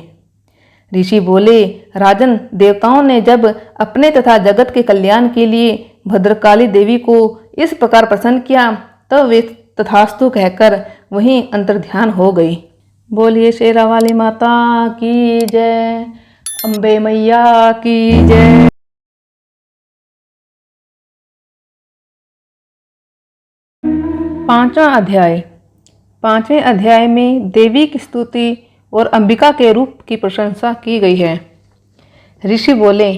ऋषि बोले, राजन, देवताओं ने जब अपने तथा जगत के कल्याण के लिए भद्रकाली देवी को इस प्रकार प्रसन्न किया तब वे तथास्तु कहकर वहीं अंतर्ध्यान हो गई। बोलिए शेरा वाली माता की जय, अम्बे मैया की जय। पांचवें अध्याय में देवी की स्तुति और अंबिका के रूप की प्रशंसा की गई है। ऋषि बोले,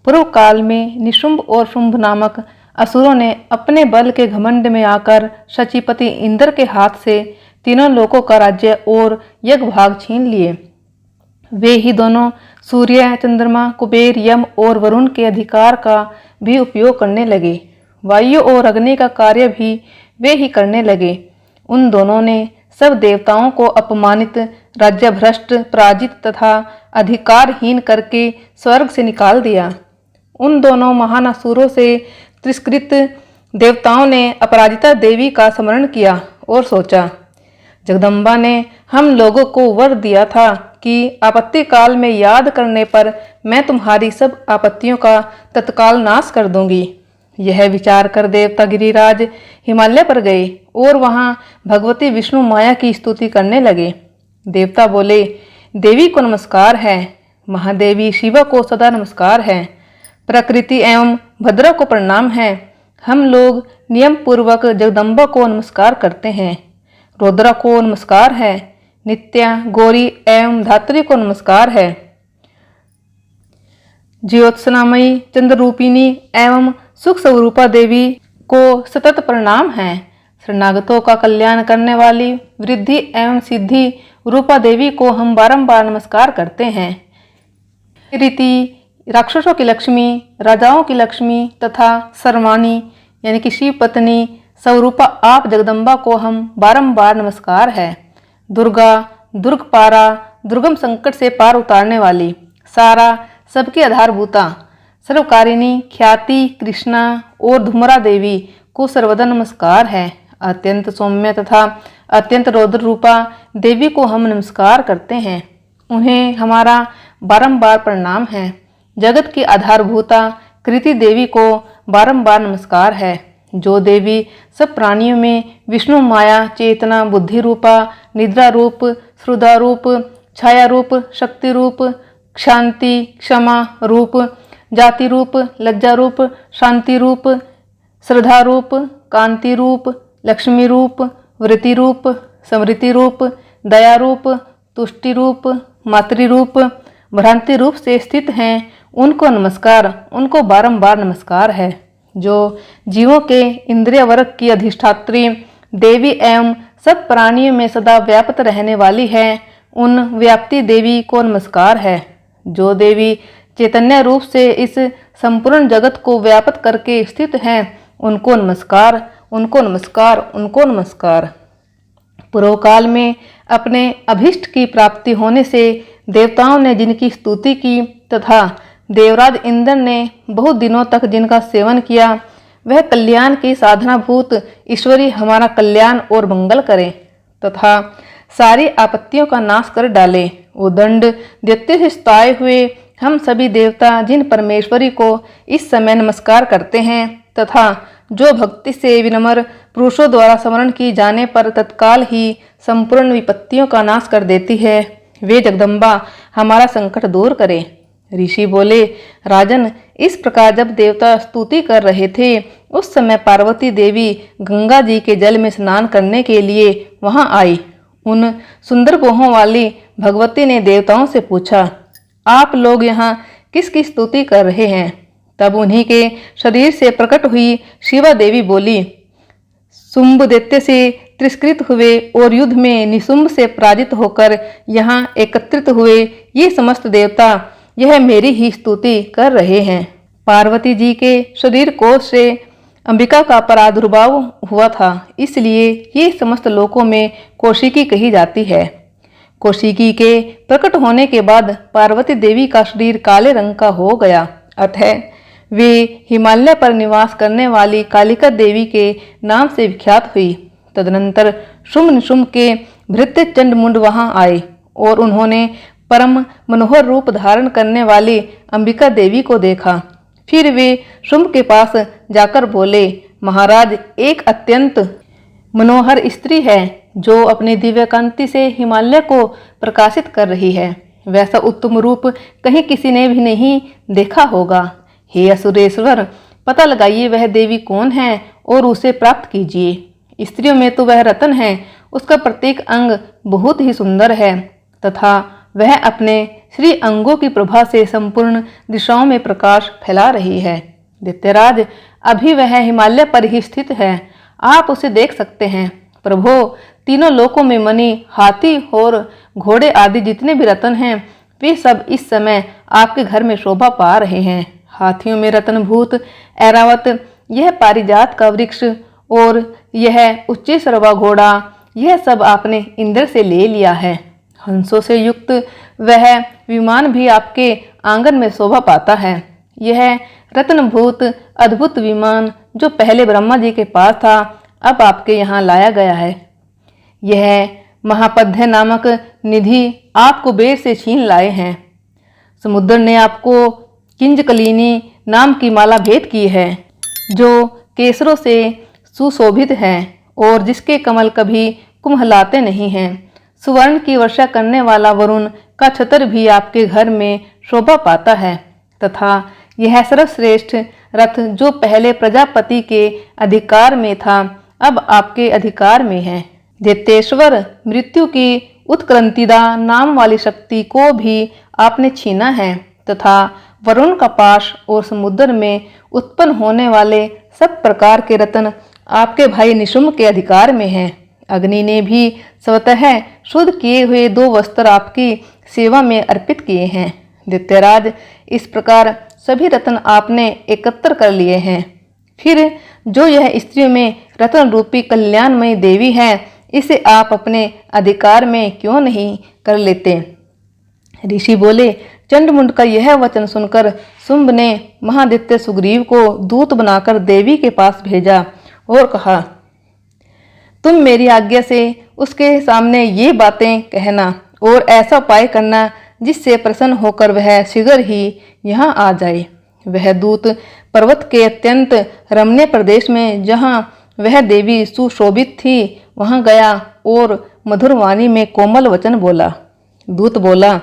पूर्व काल में निशुंभ और शुंभ नामक असुरों ने अपने बल के घमंड में आकर शचीपति इंद्र के हाथ से तीनों लोकों का राज्य और यज्ञ भाग छीन लिए। वे ही दोनों सूर्य, चंद्रमा, कुबेर, यम और वरुण के अधिकार का भी उपयोग करने लगे। वायु और अग्नि का कार्य भी वे ही करने लगे। उन दोनों ने सब देवताओं को अपमानित, राज्यभ्रष्ट, पराजित तथा अधिकारहीन करके स्वर्ग से निकाल दिया। उन दोनों महान असुरों से तिरस्कृत देवताओं ने अपराजिता देवी का स्मरण किया और सोचा, जगदम्बा ने हम लोगों को वर दिया था कि आपत्ति काल में याद करने पर मैं तुम्हारी सब आपत्तियों का तत्काल नाश कर दूंगी। यह विचार कर देवता गिरिराज हिमालय पर गए और वहां भगवती विष्णु माया की स्तुति करने लगे। देवता बोले, देवी को नमस्कार है, महादेवी शिवा को सदा नमस्कार है, प्रकृति एवं भद्रा को प्रणाम है। हम लोग नियम पूर्वक जगदम्बा को नमस्कार करते हैं। रुद्रा को नमस्कार है, नित्या, गौरी एवं धात्री को नमस्कार है। ज्योत्सनामयी, चंद्ररूपिणी एवं सुख स्वरूपा देवी को सतत प्रणाम है। शरणागतों का कल्याण करने वाली वृद्धि एवं सिद्धि रूपा देवी को हम बारंबार नमस्कार करते हैं। रीति राक्षसों की लक्ष्मी, राजाओं की लक्ष्मी तथा सर्वाणी यानी कि शिव पत्नी स्वरूपा आप जगदम्बा को हम बारंबार नमस्कार है। दुर्गा, दुर्गपारा, दुर्गम संकट से पार उतारने वाली, सारा सबकी आधारभूता, सर्वकारिणी, ख्याति, कृष्णा और धुमरा देवी को सर्वदा नमस्कार है। अत्यंत सौम्य तथा अत्यंत रौद्र रूपा देवी को हम नमस्कार करते हैं। उन्हें हमारा बारंबार प्रणाम है। जगत की आधारभूता कृति देवी को बारंबार नमस्कार है। जो देवी सब प्राणियों में विष्णु माया, चेतना, बुद्धि रूपा, निद्रा रूप, श्रुदा रूप, छाया रूप, शक्ति रूप, शांति, क्षमा रूप, जाति रूप, लज्जा रूप, शांति रूप, श्रद्धा रूप, कांति रूप, लक्ष्मी रूप, वृत्ति रूप, समृद्धि रूप, दया रूप, तुष्टि रूप, मातृ रूप, भ्रांति रूप से स्थित हैं, उनको नमस्कार, उनको बारंबार नमस्कार है। जो जीवों के इंद्रिय वर्ग की अधिष्ठात्री देवी एवं सब प्राणियों में सदा व्याप्त रहने वाली है, उन व्याप्ति देवी को नमस्कार है। जो देवी चैतन्य रूप से इस संपूर्ण जगत को व्याप्त करके स्थित हैं, उनको नमस्कार, उनको नमस्कार, उनको नमस्कार। पूर्व काल में अपने अभीष्ट की प्राप्ति होने से देवताओं ने जिनकी स्तुति की तथा देवराज इंद्र ने बहुत दिनों तक जिनका सेवन किया, वह कल्याण की साधनाभूत ईश्वरी हमारा कल्याण और मंगल करे तथा सारी आपत्तियों का नाश कर डाले। उदंड दैत्य से सताए हुए हम सभी देवता जिन परमेश्वरी को इस समय नमस्कार करते हैं तथा जो भक्ति से विनम्र पुरुषों द्वारा स्मरण की जाने पर तत्काल ही संपूर्ण विपत्तियों का नाश कर देती है, वे जगदम्बा हमारा संकट दूर करे। ऋषि बोले, राजन, इस प्रकार जब देवता स्तुति कर रहे थे, उस समय पार्वती देवी गंगा जी के जल में स्नान करने के लिए वहां आई। उन सुंदर बाहों वाली भगवती ने देवताओं से पूछा, आप लोग यहाँ किसकी स्तुति कर रहे हैं? तब उन्हीं के शरीर से प्रकट हुई शिवा देवी बोली, शुंभ दैत्य से तिरस्कृत हुए और युद्ध में निशुंभ से पराजित होकर यहाँ एकत्रित हुए ये समस्त देवता यह मेरी ही स्तुति कर रहे हैं। पार्वती जी के शरीर कोश से अंबिका का प्रादुर्भाव हुआ था, इसलिए ये समस्त लोकों में कौशिकी कही जाती है। कौशिकी के प्रकट होने के बाद पार्वती देवी का शरीर काले रंग का हो गया, अतः वे हिमालय पर निवास करने वाली कालिका देवी के नाम से विख्यात हुई। तदनंतर शुंभ निशुंभ के भृत्य चंड मुंड वहां आए और उन्होंने परम मनोहर रूप धारण करने वाली अंबिका देवी को देखा। फिर वे शुंभ के पास जाकर बोले, महाराज, एक अत्यंत मनोहर स्त्री है जो अपनी दिव्य कांति से हिमालय को प्रकाशित कर रही है। वैसा उत्तम रूप कहीं किसी ने भी नहीं देखा होगा। हे असुरेश्वर, पता लगाइए वह देवी कौन है और उसे प्राप्त कीजिए। स्त्रियों में तो वह रतन है, उसका प्रत्येक अंग बहुत ही सुंदर है तथा वह अपने श्री अंगों की प्रभा से संपूर्ण दिशाओं में प्रकाश फैला रही है। दैत्यराज, अभी वह हिमालय पर ही स्थित है, आप उसे देख सकते हैं। प्रभो, तीनों लोकों में मणि, हाथी और घोड़े आदि जितने भी रत्न हैं, वे सब इस समय आपके घर में शोभा पा रहे हैं। हाथियों में रत्नभूत ऐरावत, यह पारिजात का वृक्ष और यह उच्च सरवा घोड़ा, यह सब आपने इंद्र से ले लिया है। हंसों से युक्त वह विमान भी आपके आंगन में शोभा पाता है। यह रत्नभूत अद्भुत विमान जो पहले ब्रह्मा जी के पास था, अब आपके यहाँ लाया गया है। यह महापद्य नामक निधि आप कुबेर से छीन लाए हैं। समुद्र ने आपको किंजकलिनी नाम की माला भेंट की है, जो केसरों से सुशोभित है और जिसके कमल कभी कुम्हलाते नहीं हैं। सुवर्ण की वर्षा करने वाला वरुण का छत्र भी आपके घर में शोभा पाता है तथा यह सर्वश्रेष्ठ रथ जो पहले प्रजापति के अधिकार में था अब आपके अधिकार में है। दैत्येश्वर मृत्यु की उत्क्रांतिदा नाम वाली शक्ति को भी आपने छीना है तथा वरुण का पाश और समुद्र में उत्पन्न होने वाले सब प्रकार के रत्न आपके भाई निशुम्भ के अधिकार में हैं। अग्नि ने भी स्वतः शुद्ध किए हुए 2 वस्त्र आपकी सेवा में अर्पित किए हैं। दैत्यराज, इस प्रकार सभी रत्न आपने एकत्र कर लिए हैं। फिर जो यह स्त्रियों में रत्न रूपी कल्याणमयी देवी है, इसे आप अपने अधिकार में क्यों नहीं कर लेते? ऋषि बोले, चंडमुंड का यह वचन सुनकर शुंभ ने महादित्य सुग्रीव को दूत बनाकर देवी के पास भेजा और कहा, तुम मेरी आज्ञा से उसके सामने ये बातें कहना और ऐसा उपाय करना जिससे प्रसन्न होकर वह शीघ्र ही यहाँ आ जाए। वह दूत पर्वत के अत्यंत रमणीय प्रदेश में जहाँ वह देवी सुशोभित थी वहाँ गया और मधुर वाणी में कोमल वचन बोला। दूत बोला,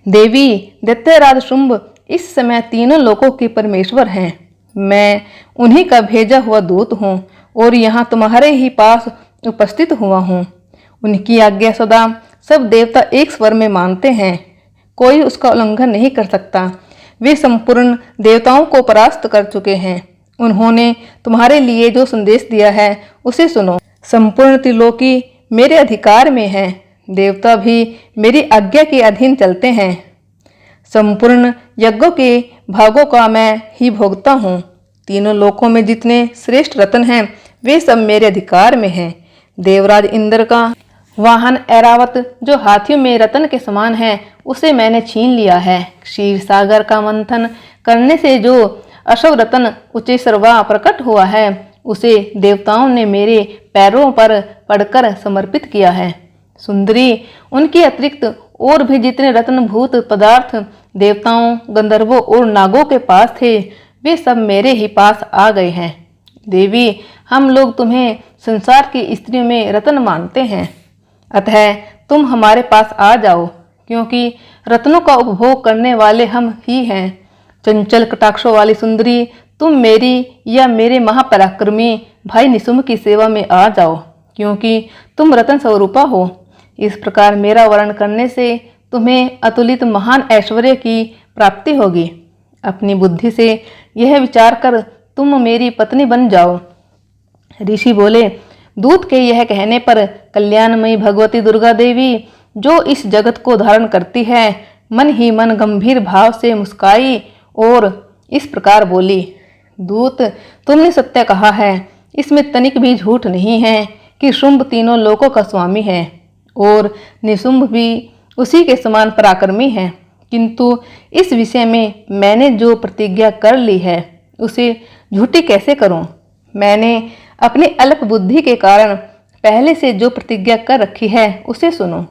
देवी, दैत्यराज शुंभ इस समय तीनों लोकों के परमेश्वर हैं। मैं उन्हीं का भेजा हुआ दूत हूँ और यहाँ तुम्हारे ही पास उपस्थित हुआ हूँ। उनकी आज्ञा सदा सब देवता एक स्वर में मानते हैं, कोई उसका उल्लंघन नहीं कर सकता। वे संपूर्ण देवताओं को परास्त कर चुके हैं। उन्होंने तुम्हारे लिए जो संदेश दिया है उसे सुनो। संपूर्ण त्रिलोकी मेरे अधिकार में है, देवता भी मेरी आज्ञा के अधीन चलते हैं। संपूर्ण यज्ञों के भागों का मैं ही भोगता हूँ। तीनों लोकों में जितने श्रेष्ठ रत्न हैं वे सब मेरे अधिकार में हैं। देवराज इंद्र का वाहन ऐरावत जो हाथियों में रत्न के समान है उसे मैंने छीन लिया है। क्षीर सागर का मंथन करने से जो अशव रत्न उच्चैःसर्वा प्रकट हुआ है उसे देवताओं ने मेरे पैरों पर पड़कर समर्पित किया है। सुंदरी, उनके अतिरिक्त और भी जितने रत्नभूत पदार्थ देवताओं, गंधर्वों और नागों के पास थे वे सब मेरे ही पास आ गए हैं। देवी, हम लोग तुम्हें संसार की स्त्रियों में रत्न मानते हैं, अतः तुम हमारे पास आ जाओ, क्योंकि रत्नों का उपभोग करने वाले हम ही हैं। चंचल कटाक्षों वाली सुंदरी, तुम मेरी या मेरे महापराक्रमी भाई निशुम्भ की सेवा में आ जाओ, क्योंकि तुम रत्न स्वरूपा हो। इस प्रकार मेरा वर्ण करने से तुम्हें अतुलित महान ऐश्वर्य की प्राप्ति होगी। अपनी बुद्धि से यह विचार कर तुम मेरी पत्नी बन जाओ। ऋषि बोले, दूत के यह कहने पर कल्याणमयी भगवती दुर्गा देवी जो इस जगत को धारण करती है मन ही मन गंभीर भाव से मुस्काई और इस प्रकार बोली, दूत, तुमने सत्य कहा है, इसमें तनिक भी झूठ नहीं है कि शुंभ तीनों लोकों का स्वामी है और निशुंभ भी उसी के समान पराक्रमी है। किंतु इस विषय में मैंने जो प्रतिज्ञा कर ली है उसे झूठी कैसे करूं? मैंने अपनी अल्प बुद्धि के कारण पहले से जो प्रतिज्ञा कर रखी है उसे सुनो।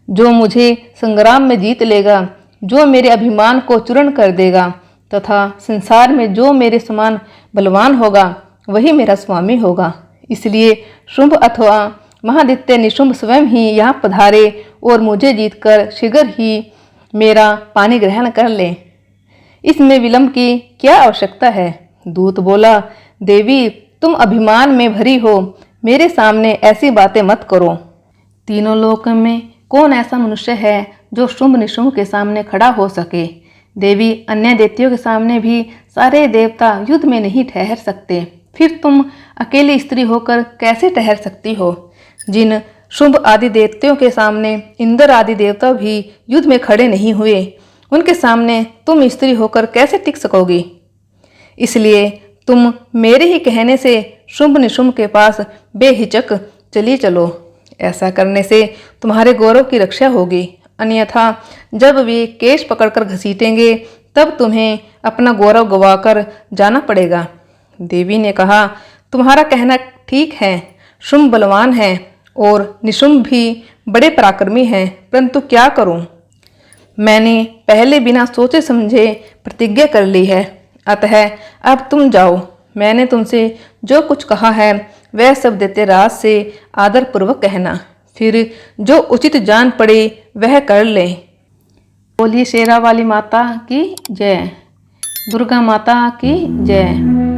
जो मुझे संग्राम में जीत लेगा, जो मेरे अभिमान को चूर्ण कर देगा तथा संसार में जो मेरे समान बलवान होगा वही मेरा स्वामी होगा। इसलिए शुंभ अथवा महादित्य निशुंभ स्वयं ही यहाँ पधारे और मुझे जीतकर शीघ्र ही मेरा पानी ग्रहण कर ले। इसमें विलंब की क्या आवश्यकता है? दूत बोला, देवी, तुम अभिमान में भरी हो, मेरे सामने ऐसी बातें मत करो। तीनों लोक में कौन ऐसा मनुष्य है जो शुंभ निशुंभ के सामने खड़ा हो सके? देवी, अन्य दैत्यों के सामने भी सारे देवता युद्ध में नहीं ठहर सकते, फिर तुम अकेली स्त्री होकर कैसे ठहर सकती हो? जिन शुंभ आदि दैत्यों के सामने इंद्र आदि देवता भी युद्ध में खड़े नहीं हुए, उनके सामने तुम स्त्री होकर कैसे टिक सकोगी? इसलिए तुम मेरे ही कहने से शुंभ निशुंभ के पास बेहिचक चली चलो। ऐसा करने से तुम्हारे गौरव की रक्षा होगी, अन्यथा जब वे केश पकड़कर घसीटेंगे तब तुम्हें अपना गौरव गवाकर जाना पड़ेगा। देवी ने कहा, तुम्हारा कहना ठीक है, शुंभ बलवान है और निशुंभ भी बड़े पराक्रमी हैं, परंतु क्या करूं? मैंने पहले बिना सोचे समझे प्रतिज्ञा कर ली है, अतः अब तुम जाओ। मैंने तुमसे जो कुछ कहा है वह सब दैत्यराज से आदरपूर्वक कहना, फिर जो उचित जान पड़े वह कर ले। बोलिए शेरा वाली माता की जय, दुर्गा माता की जय।